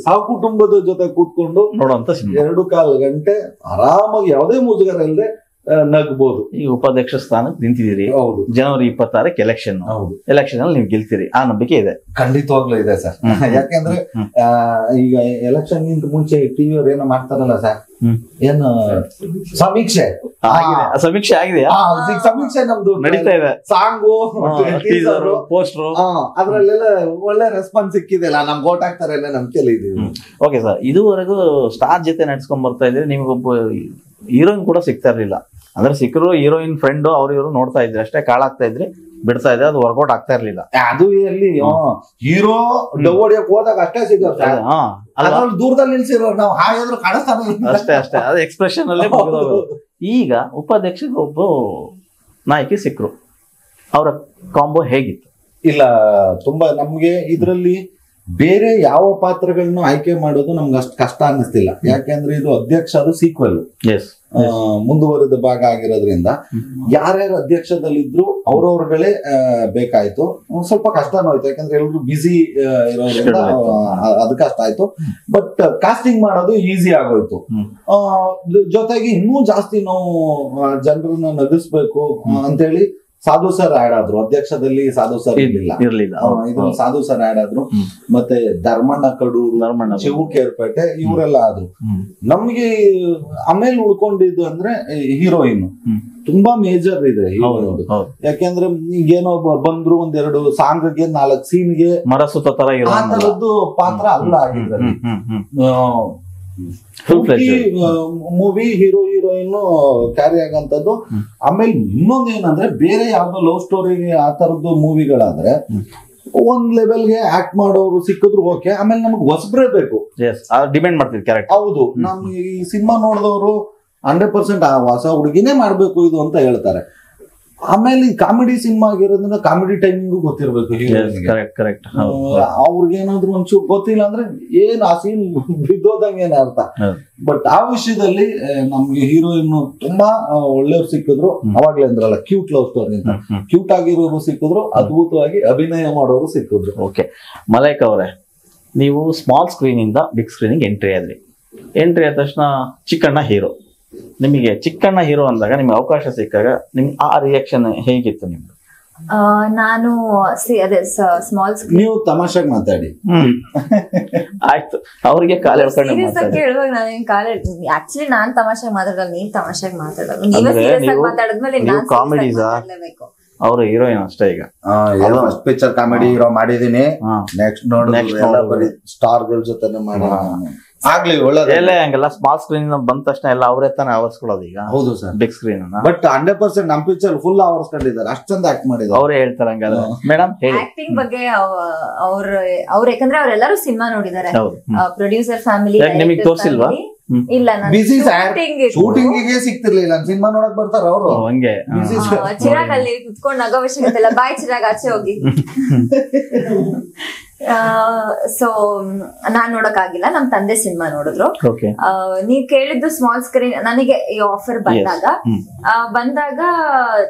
ಸಹಕುಟುಂಬದ ಜೊತೆ ಕೂತ್ಕೊಂಡು ನೋಡುವಂತ 2.25 ಗಂಟೆ ಆರಾಮಾಗಿ ಯಾವುದೇ ಮುಜುಗರ ಇಲ್ಲದೆ ನಗ್ಬೋದು. ಈ ಉಪಾಧ್ಯಕ್ಷ ಸ್ಥಾನಕ್ಕೆ ನಿಂತಿದ್ದೀರಿ. ಹೌದು. ಜನವರಿ 26 ಎಲೆಕ್ಷನ್. ಹೌದು. ಎಲೆಕ್ಷನ್ ಅಲ್ಲಿ ನೀವು ಗೆಲ್ತೀರಿ, ಆ ನಂಬಿಕೆ ಇದೆ. ಖಂಡಿತವಾಗ್ಲೂ ಇದೆ ಸರ್. ಯಾಕೆಂದ್ರೆ ಈಗ ಎಲೆಕ್ಷನ್ ಗಿಂತ ಮುಂಚೆ ಟಿವಿ ಅವ್ರು ಏನೋ ಮಾಡ್ತಾರಲ್ಲ ಸರ್, ಏನು ಸಮೀಕ್ಷೆ ಸಮೀಕ್ಷೆ ಆಗಿದೆಯಾ? ಸಮೀಕ್ಷೆ ನಮ್ದು ನಡೀತಾ ಇದೆ. ಸಾಂಗು ಪೋಸ್ಟರ್ ಅದ್ರಲ್ಲೆಲ್ಲ ಒಳ್ಳೆ ರೆಸ್ಪಾನ್ಸ್ ಸಿಕ್ಕಿದೆಲ್ಲ. ನಮ್ಗೆ ಓಟ್ ಹಾಕ್ತಾರೆ ಅನ್ನೋ ನಂಬಿಕೆಯಲ್ಲಿ ಇದೀವಿ. ಓಕೆ ಸರ್, ಇದುವರೆಗೂ ಸ್ಟಾರ್ ಜೊತೆ ನಡ್ಸ್ಕೊಂಡ್ ಬರ್ತಾ ಇದ್ರೆ ನಿಮ್ಗೊಬ್ಬ ಹೀರೋಯಿನ್ ಕೂಡ ಸಿಗ್ತಾ ಇರ್ಲಿಲ್ಲ. ಅಂದ್ರೆ ಸಿಕ್ಕರು ಹೀರೋಯಿನ್ ಫ್ರೆಂಡ್ ಅವ್ರು ಇವರು ನೋಡ್ತಾ ಇದ್ರಿ ಅಷ್ಟೇ, ಕಾಳಾಗ್ತಾ ಇದ್ರಿ, ಬಿಡ್ತಾ ಇದ್ರೆ ಅದು ವರ್ಕೌಟ್ ಆಗ್ತಾ ಇರ್ಲಿಲ್ಲ. ಅದು ಎಲ್ಲಿ ಹೀರೋ ಡವಡಿಯಕ್ ಹೋದಾಗ ಅಷ್ಟೇ ಸಿಗುತ್ತೆ. ದೂರದಲ್ಲಿ ನಿಲ್ಸಿರೋ ನಾವು ಹಾಗಾದ್ರೂ ಕಾಣಿಸ್ತಾನೆ ಅಷ್ಟೇ ಅಷ್ಟೇ, ಅದು ಎಕ್ಸ್ಪ್ರೆಷನ್ ಅಲ್ಲೇ ಮುಗಿದೋಗೋದು. ಈಗ ಉಪಾಧ್ಯಕ್ಷಗೆ ಒಬ್ಬ ನಾಯಕಿ ಸಿಕ್ಕರು, ಅವರ ಕಾಂಬೋ ಹೇಗಿತ್ತು? ಇಲ್ಲ, ತುಂಬಾ ನಮ್ಗೆ ಇದ್ರಲ್ಲಿ ಬೇರೆ ಯಾವ ಪಾತ್ರಗಳನ್ನ ಆಯ್ಕೆ ಮಾಡೋದು ನಮ್ಗೆ ಅಷ್ಟು ಕಷ್ಟ ಅನ್ನಿಸ್ತಿಲ್ಲ. ಯಾಕೆಂದ್ರೆ ಇದು ಅಧ್ಯಕ್ಷ, ಅದು ಸೀಕ್ವೆಲ್, ಮುಂದುವರೆದ ಭಾಗ ಆಗಿರೋದ್ರಿಂದ ಯಾರ್ಯಾರು ಅಧ್ಯಕ್ಷದಲ್ಲಿದ್ರು ಅವ್ರವ್ರಗಳೇ ಬೇಕಾಯ್ತು. ಸ್ವಲ್ಪ ಕಷ್ಟನೂ ಆಯ್ತು, ಯಾಕಂದ್ರೆ ಎಲ್ರು ಬ್ಯುಸಿ ಇರೋದ್ರಿಂದ ಅದು ಕಷ್ಟ ಆಯ್ತು. ಬಟ್ ಕಾಸ್ಟಿಂಗ್ ಮಾಡೋದು ಈಸಿ ಆಗೋಯ್ತು. ಜೊತೆಗೆ ಇನ್ನೂ ಜಾಸ್ತಿ ನಾವು ಜನರನ್ನ ನಗಿಸ್ಬೇಕು ಅಂತೇಳಿ ಸಾಧು ಸರ್ ಆಡ್ ಆದ್ರು. ಅಧ್ಯಕ್ಷದಲ್ಲಿ ಸಾಧು ಸರ್ ಇರ್ಲಿಲ್ಲ, ಇದು ಸಾಧು ಸರ್ ಆಡ್ ಆದ್ರು. ಮತ್ತೆ ಧರ್ಮಣ್ಣ ಕಡೂರು, ಶಿವು ಕೇರ್ಪೇಟೆ ಇವರೆಲ್ಲ ಆದ್ರು. ನಮ್ಗೆ ಆಮೇಲೆ ಉಳ್ಕೊಂಡಿದ್ದು ಅಂದ್ರೆ ಹೀರೋಯಿನ್ ತುಂಬಾ ಮೇಜರ್ ಇದೆ ಹೀರೋಯಿನ್. ಯಾಕೆಂದ್ರೆ ಈಗೇನೋ ಬಂದ್ರು ಒಂದೆರಡು ಸಾಂಗ್ಗೆ 4 ಸೀನ್ಗೆ ಮರಸುತ್ತ ತರ ಆ ತರದ್ದು ಪಾತ್ರ ಅಲ್ಲ ಆಗಿದ್ರಲ್ಲಿ. ಮೂವಿ ಹೀರೋ ಹೀರೋಯಿನ್ ಕ್ಯಾರಿ ಆಗಂತದ್ದು. ಆಮೇಲೆ ಇನ್ನೊಂದೇನಂದ್ರೆ ಬೇರೆ ಯಾವ್ದೋ ಲವ್ ಸ್ಟೋರಿ ಆ ತರದ್ದು ಮೂವಿಗಳಾದ್ರೆ ಒಂದ್ ಲೆವೆಲ್ಗೆ ಆಕ್ಟ್ ಮಾಡೋರು ಸಿಕ್ಕಿದ್ರು ಓಕೆ. ಆಮೇಲೆ ನಮಗ್ ಹೊಸಬ್ರೇ ಬೇಕು, ಡಿಪೆಂಡ್ ಮಾಡ್ತೀವಿ ಕ್ಯಾರೆಕ್ಟರ್. ಹೌದು, ನಮ್ಗೆ ಈ ಸಿನಿಮಾ ನೋಡಿದವರು 100% ಆ ಹೊಸ ಹುಡುಗಿನೇ ಮಾಡ್ಬೇಕು ಇದು ಅಂತ ಹೇಳ್ತಾರೆ. ಆಮೇಲೆ ಕಾಮಿಡಿ ಸಿನಿಮಾ ಆಗಿರೋದ್ರಿಂದ ಕಾಮಿಡಿ ಟೈಮಿಂಗು ಗೊತ್ತಿರ್ಬೇಕು. ಅವ್ರಿಗೇನಾದ್ರು ಒಂಚೂರು ಗೊತ್ತಿಲ್ಲ ಅಂದ್ರೆ ಏನ್ ಆ ಸೀನ್ ಬಿದ್ದೋದಂಗೆ ಏನ ಅರ್ಥ. ಬಟ್ ಆ ವಿಷಯದಲ್ಲಿ ನಮ್ಗೆ ಹೀರೋಯಿನ್ ತುಂಬಾ ಒಳ್ಳೆಯವ್ರು ಸಿಕ್ಕಿದ್ರು. ಅವಾಗ್ಲೇ ಅಂದ್ರಲ್ಲ ಕ್ಯೂಟ್ ಲವ್ ಸ್ಟೋರಿ ಅಂತ, ಕ್ಯೂಟ್ ಆಗಿರೋರು ಸಿಕ್ಕಿದ್ರು, ಅದ್ಭುತವಾಗಿ ಅಭಿನಯ ಮಾಡೋರು ಸಿಕ್ಕಿದ್ರು. ಓಕೆ, ಮಲೈಕ್ ಅವರೇ, ನೀವು ಸ್ಮಾಲ್ ಸ್ಕ್ರೀನ್ ಇಂದ ಬಿಗ್ ಸ್ಕ್ರೀನಿಗೆ ಎಂಟ್ರಿ ಆದ್ರಿ. ಎಂಟ್ರಿ ಆದ ತಕ್ಷಣ ಚಿಕ್ಕಣ್ಣ ಹೀರೋ. ನಿಮಗೆ ಚಿಕ್ಕಣ್ಣ ಹೀರೋ ಅಂದಾಗ ನಿಮ್ಗೆ ಅವಕಾಶ ಸಿಕ್ಕಾಗ ನಿಮ್ಗೆ ಆ ರಿಯಾಕ್ಷನ್ ಹೇಗಿತ್ತು ನಿಮ್ಗೆ? ನಾನು ಅದೇ ಸ್ಮಾಲ್ ಸ್ಕ್ರೀನ್, ನೀವು ತಮಾಷೆಗೆ ಮಾತಾಡಿ. ಆಯ್ತು, ಅವ್ರಿಗೆ ಕಾಲ ಹೇಳ್ಕೊಂಡು ಕೇಳುವಾಗ ನಾನು ಕಾಲ ಆಕ್ಚುಲಿ ನಾನ್ ತಮಾಷೆಗೆ ಮಾತಾಡಲ್ಲ, ನೀವ್ ತಮಾಷೆಗೆ ಮಾತಾಡೋದು. ನೀವೇ ಸೀರಿಯಸ್ ಆಗಿ ಮಾತಾಡಿದ್ಮೇಲೆ ನಾನು ಕಾಮಿಡಿ ಮಾತಾಡಲೇಬೇಕು. ಅವ್ರ ಹೀರೋಯಿನ್ ಅಷ್ಟೇ. ಈಗ ಫಸ್ಟ್ ಪಿಕ್ಚರ್ ಕಾಮಿಡಿ ಹೀರೋ ಮಾಡಿದೀನಿ, ನೆಕ್ಸ್ಟ್ ನೋಡಿ ಸ್ಟಾರ್ ಗಳ ಜೊತೆ ಮಾಡಿ ಆಗ್ಲಿ ಒಳ್ಳೆ. ಹಂಗೆಲ್ಲ ಸ್ಮಾಲ್ ಸ್ಕ್ರೀನ್ ಬಂದ ತಕ್ಷಣ ಎಲ್ಲ ಅವರೇ ತಾನೇ ಆವರ್ಸ್ಕೊಳ್ಳೋದು ಈಗ. ಹೌದು ಸರ್, ಬಿಗ್ ಸ್ಕ್ರೀನ್. ಬಟ್ 100% ನಮ್ ಪಿಕ್ಚರ್ ಫುಲ್ ಆವರ್ಸ್ಕೊಂಡಿದ್ದಾರೆ, ಅಷ್ಟ್ ಚಂದ ಆಕ್ಟ್ ಮಾಡಿದ್ರು. ಅವರೇ ಹೇಳ್ತಾರೆ ಹಂಗಾದ್ರೆ. ಮೇಡಮ್ ಹೇಳಿ ಆಕ್ಟಿಂಗ್ ಬಗ್ಗೆ. ಅವ್ರ ಯಾಕಂದ್ರೆ ಅವರೆಲ್ಲರೂ ಸಿನಿಮಾ ನೋಡಿದ್ದಾರೆ, ಪ್ರೊಡ್ಯೂಸರ್ ಫ್ಯಾಮಿಲಿ. ನಿಮಗೆ ತೋರ್ಸಿಲ್ವಾ? ಇಲ್ಲ, ಬಿಸಿ ಶೂಟಿಂಗ್ ಸಿಗ್ತಿರ್ಲಿಲ್ಲ, ಸಿನಿಮಾ ನೋಡಕ್ ಬರ್ತಾರ ಅವರು. ಹಂಗೆ ಚಿರಾಗ್ ಅಲ್ಲಿ ಕುತ್ಕೊಂಡು ನಗೋ ಅವಶ್ಯಕತೆ ಇಲ್ಲ, ಬಾಯ್ ಚಿರಾಗ್ ಆಚೆ ಹೋಗಿ. ಸೊ ನಾನ್ ನೋಡಕ್ ಆಗಿಲ್ಲ, ನಮ್ ತಂದೆ ಸಿನಿಮಾ ನೋಡಿದ್ರು. ನೀವ್ ಕೇಳಿದ್ದು ಸ್ಮಾಲ್ ಸ್ಕ್ರೀನ್. ನನಗೆ ಈ ಆಫರ್ ಬಂದಾಗ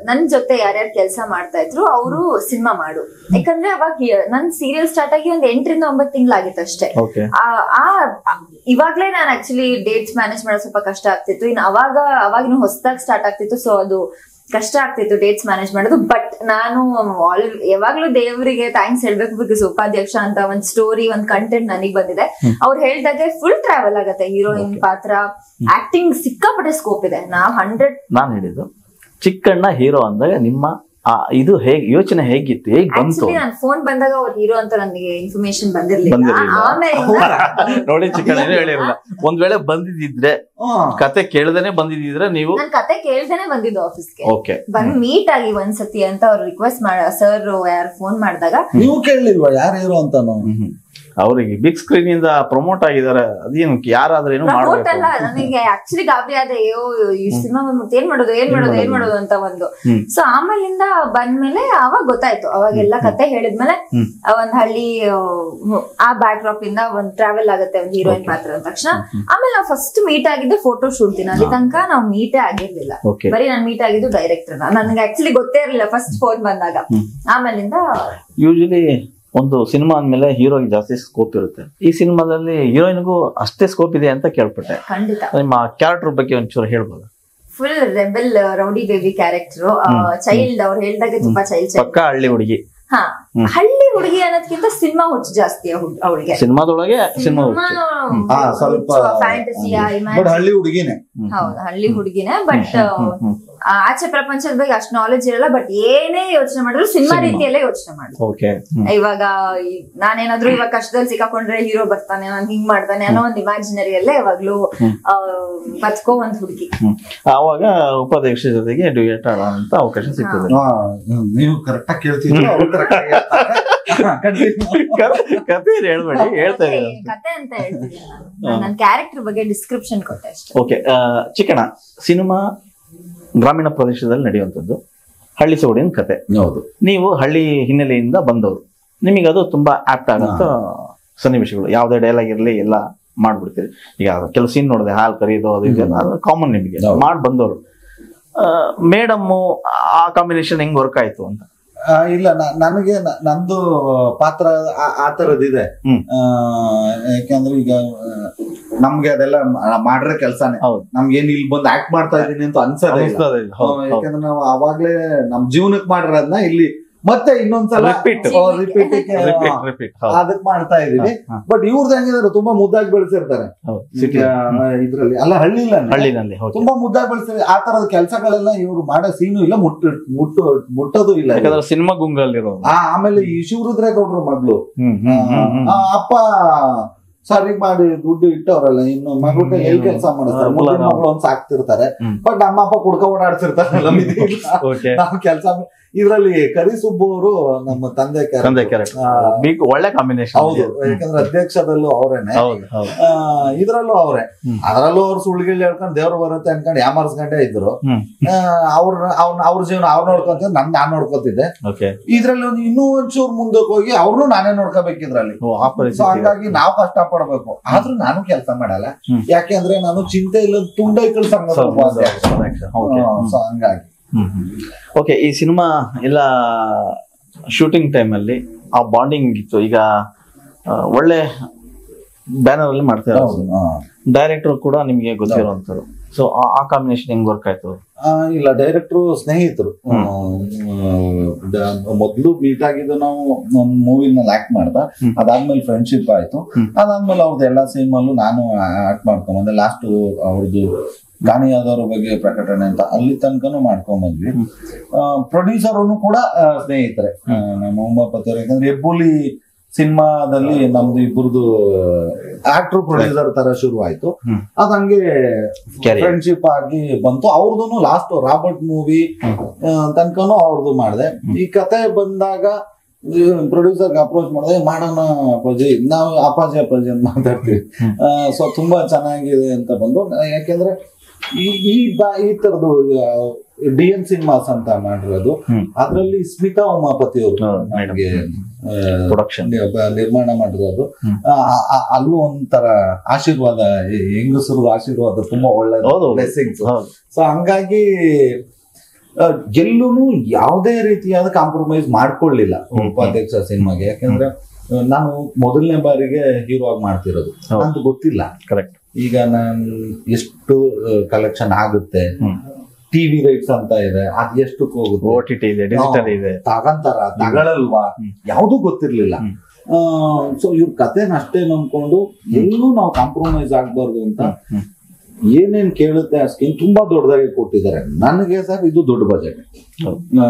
ನನ್ ಜೊತೆ ಯಾರ್ಯಾರು ಕೆಲಸ ಮಾಡ್ತಾ ಇದ್ರು ಅವರು ಸಿನಿಮಾ ಮಾಡು. ಯಾಕಂದ್ರೆ ಅವಾಗ ನನ್ ಸೀರಿಯಲ್ ಸ್ಟಾರ್ಟ್ ಆಗಿ ಒಂದ್ 8 ರಿಂದ 9 ತಿಂಗಳಾಗಿತ್ತು ಅಷ್ಟೇ. ಇವಾಗ್ಲೇ ನಾನು ಆಕ್ಚುಲಿ ಡೇಟ್ಸ್ ಮ್ಯಾನೇಜ್ ಮಾಡೋದು ಸ್ವಲ್ಪ ಕಷ್ಟ ಆಗ್ತಿತ್ತು. ಇನ್ನು ಅವಾಗಿನ ಹೊಸದಾಗಿ ಸ್ಟಾರ್ಟ್ ಆಗ್ತಿತ್ತು, ಸೊ ಅದು ಕಷ್ಟ ಆಗ್ತಿತ್ತು ಡೇಟ್ಸ್ ಮ್ಯಾನೇಜ್ ಮಾಡೋದು. ಬಟ್ ನಾನು ಯಾವಾಗ್ಲೂ ದೇವರಿಗೆ ಥ್ಯಾಂಕ್ಸ್ ಹೇಳ್ಬೇಕು, ಬಿಕಾಸ್ ಉಪಾಧ್ಯಕ್ಷ ಅಂತ ಒಂದ್ ಸ್ಟೋರಿ, ಒಂದ್ ಕಂಟೆಂಟ್ ನನಗ್ ಬಂದಿದೆ. ಅವ್ರು ಹೇಳ್ದಾಗೆ ಫುಲ್ ಟ್ರಾವೆಲ್ ಆಗತ್ತೆ. ಹೀರೋಯಿನ್ ಪಾತ್ರ, ಆಕ್ಟಿಂಗ್ ಸಿಕ್ಕಾಪಟ್ಟೆ ಸ್ಕೋಪ್ ಇದೆ. ನಾವ್ 100. ನಾನ್ ಹೇಳಿದ್ದು ಚಿಕ್ಕಣ್ಣ ಹೀರೋ ಅಂದಾಗ ನಿಮ್ಮ ಇದು ಹೇಗ್ ಯೋಚನೆ ಹೇಗಿತ್ತು, ಹೇಗ್ ಬಂತು? ನಾನು ಫೋನ್ ಬಂದಾಗ ಅವ್ರ ಹೀರೋ ಅಂತ ನನಗೆ ಇನ್ಫಾರ್ಮೇಶನ್ ಬಂದಿರ್ಲಿಲ್ಲ. ಬಂದಿರ್ಲಿಲ್ಲ. ಆಮೇಲೆ ನೋಡಿ ಚಿಕ್ಕಣ್ಣ ಏನು ಹೇಳಿರಲ್ಲ. ಒಂದ್ ವೇಳೆ ಬಂದಿದ್ರೆ ಕತೆ ಕೇಳ್ದೇನೆ ಬಂದಿದ್ರೆ ನೀವು ನನ್ ಕತೆ ಕೇಳ್ದೇನೆ ಬಂದಿದ್ದು ಆಫೀಸ್ಗೆ. ಓಕೆ, ಬಂದ್ ಮೀಟ್ ಆಗಿ ಒಂದ್ಸತಿ ಅಂತ ಅವ್ರು ರಿಕ್ವೆಸ್ಟ್ ಮಾಡ ಸರ್ ಯಾರು ಫೋನ್ ಮಾಡಿದಾಗ ನೀವು ಕೇಳಲಿಲ್ವಾ ಯಾರು ಹೀರೋ ಅಂತಾನು? ಅವ್ರಿಗೆ ಬಿಗ್ ಸ್ಕ್ರೀನ್ ಇಂದ ಪ್ರಮೋಟ್ ಆಗಿದ್ದಾರೆ, ಅದೇನು ಯಾರಾದ್ರೇನು ಪ್ರಮೋಟ್ ಅಲ್ಲ, ಮಾಡ್ಬೇಕು. ನನಗೆ ಆಕ್ಚುಲಿ ಗಾಬರಿ ಆದೆ, ಅಯ್ಯೋ ಈ ಸಿನಿಮಾ ಬಂದ್ಬಿಟ್ಟು ಏನ್ ಮಾಡೋದು ಅಂತ ಒಂದು. ಸೊ ಆಮೇಲಿಂದ ಬಂದ್ಮೇಲೆ ಅವಾಗ ಗೊತ್ತಾಯ್ತು, ಅವಾಗೆಲ್ಲ ಕತೆ ಹೇಳಿದ್ಮೇಲೆ ಒಂದ್ ಹಳ್ಳಿ ಆ ಬ್ಯಾಕ್ ಡ್ರಾಪ್ ಇಂದ ಒಂದ್ ಟ್ರಾವೆಲ್ ಆಗುತ್ತೆ ಒಂದ್ ಹೀರೋಯಿನ್ ಪಾತ್ರ ಅಂದ ತಕ್ಷಣ. ಆಮೇಲೆ ನಾವು ಫಸ್ಟ್ ಮೀಟ್ ಆಗಿದ್ದು ಫೋಟೋ ಶೂಟ್ ದಿನ, ಅಲ್ಲಿ ತನಕ ನಾವು ಮೀಟೇ ಆಗಿರ್ಲಿಲ್ಲ. ಬರೀ ನಾನು ಮೀಟ್ ಆಗಿದ್ದು ಡೈರೆಕ್ಟರ್, ನನ್ಗೆ ಆಕ್ಚುಲಿ ಗೊತ್ತೇ ಇರ್ಲಿಲ್ಲ ಫಸ್ಟ್ ಫೋನ್ ಬಂದಾಗ. ಆಮೇಲಿಂದ ಯೂಶಲಿ ಒಂದು ಸಿನಿಮಾ ಅಂದ್ಮೇಲೆ ಹೀರೋಗೆ ಜಾಸ್ತಿ ಸ್ಕೋಪ್ ಇರುತ್ತೆ. ಈ ಸಿನಿಮಾದಲ್ಲಿ ಹೀರೋಯಿನ್ಗೂ ಅಷ್ಟೇ ಸ್ಕೋಪ್ ಇದೆ ಅಂತ ಕೇಳ್ಪಟ್ಟೆ. ಖಂಡಿತ. ನಿಮ್ಮ ಕ್ಯಾರೆಕ್ಟರ್ ಬಗ್ಗೆ ಒಂಚೂರು ಹೇಳ್ಬೋದು? Full rebel rowdy baby character, child. ಅವ್ರು ಹೇಳ್ದಾಗ ತುಂಬಾ ಚೈಲ್ಡ್ ಪಕ್ಕ ಹಳ್ಳಿ ಹುಡುಗಿ. ಹಾ, ಹಳ್ಳಿ ಹುಡುಗಿ ಅನ್ನೋದಕ್ಕಿಂತ ಸಿನಿಮಾ ಹುಚ್ಚು ಜಾಸ್ತಿ ಅವಳಿಗೆ. ಸಿನಿಮಾದೊಳಗೆ ಸಿನಿಮಾ ಸ್ವಲ್ಪ ಫ್ಯಾಂಟಸಿಯಾ, ಬಟ್ ಹಳ್ಳಿ ಹುಡುಗಿನೇ. ಹೌದು, ಹಳ್ಳಿ ಹುಡುಗಿನೇ. ಬಟ್ ಆಚೆ ಪ್ರಪಂಚದ ಬಗ್ಗೆ ಅಷ್ಟು ನಾಲೆಜ್ ಇರಲ್ಲ. ಬಟ್ ಏನೇ ಯೋಚನೆ ಮಾಡಿದ್ರು ಸಿನಿಮಾ ರೀತಿಯಲ್ಲೇ ಯೋಚನೆ ಮಾಡಿದ್ರು. ಇವಾಗ ನಾನೇನಾದ್ರೂ ಇವಾಗ ಕಷ್ಟದಲ್ಲಿ ಸಿಕ್ಕಾಕೊಂಡ್ರೆ ಹೀರೋ ಬರ್ತಾನೆ, ನಾನು ಹಿಂಗ್ ಮಾಡ್ತಾನೆ ಅನ್ನೋ ಒಂದು ಇಮ್ಯಾಜಿನರಿಯಲ್ಲೇ ಯಾವಾಗ್ಲೂ ಬದುಕೋ ಒಂದ್ ಹುಡುಗಿ. ಆವಾಗ ಉಪಾಧ್ಯಕ್ಷ ಜೊತೆಗೆ ಡ್ಯೂಯೇಟ್ ಆಡೋ ಅಂತ ಅವಕಾಶ ಸಿಗ್ತದೆ. ನೀವು ಕರೆಕ್ಟ್ ಆಗಿ ಕೇಳ್ತೀವಿ. ಕತೆ ಹೇಳ್ಬೇಡಿ, ಹೇಳ್ತಾ ಇದ್ದೀನಿ. ಕತೆ ಅಂತ ಹೇಳ್ತೀನಿ, ನನ್ನ ಕ್ಯಾರೆಕ್ಟರ್ ಬಗ್ಗೆ ಡಿಸ್ಕ್ರಿಪ್ಷನ್ ಕೊಟ್ಟೆ ಅಷ್ಟೇ. ಓಕೆ ಚಿಕ್ಕಣ್ಣ, ಸಿನಿಮಾ ಗ್ರಾಮೀಣ ಪ್ರದೇಶದಲ್ಲಿ ನಡೆಯುವಂಥದ್ದು, ಹಳ್ಳಿ ಸೊಗಡಿನ ಕತೆ. ಹೌದು, ನೀವು ಹಳ್ಳಿ ಹಿನ್ನೆಲೆಯಿಂದ ಬಂದವರು, ನಿಮಗೆ ಅದು ತುಂಬಾ ಆಪ್ಟ್ ಆಗಂತ ಸನ್ನಿವೇಶಗಳು. ಯಾವುದೇ ಡೈಲಾಗ್ ಇರಲಿ ಎಲ್ಲ ಮಾಡ್ಬಿಡ್ತೀರಿ. ಈಗ ಕೆಲವು ಸೀನ್ ನೋಡಿದೆ, ಹಾಲು ಕರೀದು ಅದು ಇದೆಲ್ಲ ಕಾಮನ್ ನಿಮಗೆ ಮಾಡಿ ಬಂದವರು. ಮೇಡಮ್ ಆ ಕಾಂಬಿನೇಷನ್ ಹೆಂಗ್ ವರ್ಕ್ ಆಯ್ತು ಅಂತ? ಇಲ್ಲ, ನನಗೆ ನಂದು ಪಾತ್ರ ಆ ತರದಿದೆ. ಯಾಕೆಂದ್ರೆ ಈಗ ನಮ್ಗೆ ಅದೆಲ್ಲ ಮಾಡ್ರೆ ಕೆಲ್ಸಾನೇ. ನಮ್ಗೇನ್ ಇಲ್ಲಿ ಬಂದು ಆಕ್ಟ್ ಮಾಡ್ತಾ ಇದೀನಿ ಅಂತ ಅನ್ಸೋದೇ ಇಲ್ಲ. ಯಾಕಂದ್ರೆ ನಾವು ಅವಾಗ್ಲೇ ನಮ್ ಜೀವನಕ್ಕೆ ಮಾಡಿರೋದ್ನ ಇಲ್ಲಿ ಮತ್ತೆ ಇನ್ನೊಂದ್ಸಲ ರಿಪೀಟ್ ಅದಕ್ ಮಾಡ್ತಾ ಇದೀವಿ. ಬಟ್ ಇವ್ರದ್ದು ಹೆಂಗಿದ್ರೆ ತುಂಬಾ ಮುದ್ದಾಗಿ ಬೆಳೆಸಿರ್ತಾರೆ ಇದ್ರಲ್ಲಿ, ಅಲ್ಲ ಹಳ್ಳಿನಲ್ಲಿ ತುಂಬಾ ಮುದ್ದಾಗಿ ಬೆಳೆಸಿರ್ತಾರೆ. ಆ ತರದ ಕೆಲಸಗಳೆಲ್ಲ ಇವ್ರು ಮಾಡೋ ಸೀನು ಇಲ್ಲ, ಮುಟ್ಟೋದು ಇಲ್ಲ. ಯಾಕಂದ್ರೆ ಸಿನಿಮಾ ಗುಂಗಲ್ಲಿರೋ. ಆಮೇಲೆ ಈ ಶಿವರುದ್ರೇಗೌಡ್ರ ಮಗಳು ಅಪ್ಪ ಸರಿ ಮಾಡಿ ದುಡ್ಡು ಇಟ್ಟವ್ರಲ್ಲ, ಇನ್ನು ಮಗಳು ಎಲ್ಲಿ ಕೆಲಸ ಮಾಡಿಸ್ತಾರೆ, ಮಗಳು ಒಂದ್ ಸಾಕ್ತಿರ್ತಾರೆ. ಬಟ್ ನಮ್ಮ ಅಪ್ಪ ಕುಡ್ಕ ಓಡಾಡ್ತಿರ್ತಾರೆ. ನಾವು ಕೆಲಸ ಇದ್ರಲ್ಲಿ ಕರಿಸುಬ್ಬು ಅವರು ನಮ್ಮ ತಂದೆ ಒಳ್ಳೆ ಕಾಂಬಿನೇಷನ್. ಹೌದು, ಯಾಕಂದ್ರೆ ಅಧ್ಯಕ್ಷದಲ್ಲೂ ಅವ್ರೇನೆ, ಇದ್ರಲ್ಲೂ ಅವ್ರೆ. ಅದ್ರಲ್ಲೂ ಅವ್ರು ಸುಳ್ಗಿಳ್ಳಿ ಹೇಳ್ಕೊಂಡು ದೇವ್ರು ಬರುತ್ತೆ ಅನ್ಕೊಂಡು ಯಾಮರ್ಸ್ಕೊಂಡೇ ಇದ್ರು. ಅವ್ರ ಜೀವನ ಅವ್ರು ನೋಡ್ಕೊಂತ ನಾನ್ ನೋಡ್ಕೊತಿದ್ದೆ. ಇದ್ರಲ್ಲಿ ಒಂದು ಇನ್ನೂ ಒಂಚೂರು ಮುಂದಕ್ಕೆ ಹೋಗಿ ಅವ್ರನ್ನೂ ನಾನೇ ನೋಡ್ಕೋಬೇಕಿದ್ರಲ್ಲಿ. ಸೊ ಹಂಗಾಗಿ ನಾವು ಕಷ್ಟ ಪಡ್ಬೇಕು. ಆದ್ರೂ ನಾನು ಕೆಲಸ ಮಾಡಲ್ಲ, ಯಾಕೆಂದ್ರೆ ನಾನು ಚಿಂತೆ ಇಲ್ಲ ತುಂಡೈಕಲ್ ಸಂಘ. ಸೊ ಹಂಗಾಗಿ ಓಕೆ, ಈ ಸಿನಿಮಾ ಎಲ್ಲ ಶೂಟಿಂಗ್ ಟೈಮಲ್ಲಿ ಆ ಬಾಂಡಿಂಗ್ ಇತ್ತು. ಈಗ ಒಳ್ಳೆ ಬ್ಯಾನರ್ ಅಲ್ಲಿ ಮಾಡ್ತಾ ಇರೋದು, ಡೈರೆಕ್ಟರ್ ಕೂಡ ನಿಮ್ಗೆ ಗೊತ್ತಿರುವಂತರು. ಸೊ ಆ ಕಾಂಬಿನೇಷನ್ ಹೆಂಗ್ ವರ್ಕ್ ಆಯ್ತು? ಇಲ್ಲ, ಡೈರೆಕ್ಟ್ರು ಸ್ನೇಹಿತರು. ಮೊದ್ಲು ಮೀಟ್ ಆಗಿದ್ದು ನಾವು ಒಂದು ಮೂವಿನಲ್ಲಿ ಆಕ್ಟ್ ಮಾಡ್ದ, ಅದಾದ್ಮೇಲೆ ಫ್ರೆಂಡ್ಶಿಪ್ ಆಯ್ತು. ಅದಾದ್ಮೇಲೆ ಅವ್ರದ್ದು ಎಲ್ಲಾ ಸಿನಿಮಾಲು ನಾನು ಆಕ್ಟ್ ಮಾಡ್ಕೊಂಬಂದೆ. ಲಾಸ್ಟ್ ಅವ್ರದ್ದು ಗಾಣಿಯಾದವ್ರ ಬಗ್ಗೆ ಪ್ರಕಟಣೆ ಅಂತ ಅಲ್ಲಿ ತನಕನೂ ಮಾಡ್ಕೊಂಬಂದ್ವಿ. ಪ್ರೊಡ್ಯೂಸರ್ ಕೂಡ ಸ್ನೇಹಿತರೆ ನಮ್ಮ ಉಮಾಪತಿ ಅವರು. ಯಾಕಂದ್ರೆ ಹೆಬ್ಬುಲಿ ಸಿನಿಮಾದಲ್ಲಿ ನಮ್ದು ಇಬ್ಬರದು ಆಕ್ಟರ್ ಪ್ರೊಡ್ಯೂಸರ್ ತರ ಶುರು ಆಯ್ತು. ಅದ್ ಹಂಗೆ ಫ್ರೆಂಡ್ಶಿಪ್ ಆಗಿ ಬಂತು. ಅವ್ರದ್ದು ಲಾಸ್ಟ್ ರಾಬರ್ಟ್ ಮೂವಿ ತನಕನೂ ಅವ್ರದ್ದು ಮಾಡಿದೆ. ಈ ಕತೆ ಬಂದಾಗ ಪ್ರೊಡ್ಯೂಸರ್ಗೆ ಅಪ್ರೋಚ್ ಮಾಡಿದೆ, ಮಾಡೋಣ ಅಪ್ಪಾಜಿ, ನಾವು ಅಪ್ಪಾಜಿ ಅಂತ ಮಾತಾಡ್ತೀವಿ. ಸೊ ತುಂಬಾ ಚೆನ್ನಾಗಿದೆ ಅಂತ ಬಂದು. ಯಾಕೆಂದ್ರೆ ಈ ತರದ್ದು DN ಸಿನಿಮಾಸ್ ಅಂತ ಮಾಡಿರೋದು, ಅದ್ರಲ್ಲಿ ಸ್ಮಿತಾ ಉಮಾಪತಿ ಅವರು ನಮಗೆ ನಿರ್ಮಾಣ ಮಾಡಿರೋದು. ಅಲ್ಲೂ ಒಂಥರ ಆಶೀರ್ವಾದ, ಹೆಂಗಸರು ಆಶೀರ್ವಾದ ತುಂಬಾ ಒಳ್ಳೆ ಬ್ಲೆಸ್ಸಿಂಗ್ಸ್. ಸೊ ಹಂಗಾಗಿ ಎಲ್ಲೂ ಯಾವುದೇ ರೀತಿಯಾದ ಕಾಂಪ್ರಮೈಸ್ ಮಾಡ್ಕೊಳ್ಳಿಲ್ಲ ಉಪಾಧ್ಯಕ್ಷ ಸಿನಿಮಾಗೆ. ಯಾಕಂದ್ರೆ ನಾನು ಮೊದಲನೇ ಬಾರಿಗೆ ಹೀರೋ ಆಗಿ ಮಾಡ್ತಿರೋದು, ಅಂತ ಗೊತ್ತಿಲ್ಲ. ಕರೆಕ್ಟ್. ಈಗ ನಾನು ಎಷ್ಟು ಕಲೆಕ್ಷನ್ ಆಗುತ್ತೆ, ಟಿವಿ ರೈಟ್ಸ್ ಅಂತ ಇದೆ, ಅದ್ ಎಷ್ಟು ಹೋಗುತ್ತೆ, OTT ಇದೆ, ಡಿಜಿಟಲ್ ಇದೆ, ತಗಂತಾರ ತಗೊಳಲ್ವಾ, ಯಾವ್ದು ಗೊತ್ತಿರ್ಲಿಲ್ಲ. ಸೊ ಇವ್ರ ಕತೆನ ಅಷ್ಟೇ ನಂಬ್ಕೊಂಡು ಎಲ್ಲೂ ನಾವು ಕಾಂಪ್ರಮೈಸ್ ಆಗ್ಬಾರ್ದು ಅಂತ ಏನೇನ್ ಕೇಳುತ್ತೆ ಆ ಸ್ಕೀಮ್ ತುಂಬಾ ದೊಡ್ಡದಾಗಿ ಕೊಟ್ಟಿದ್ದಾರೆ. ನನಗೆ ಸರ್ ಇದು ದೊಡ್ಡ ಬಜೆಟ್,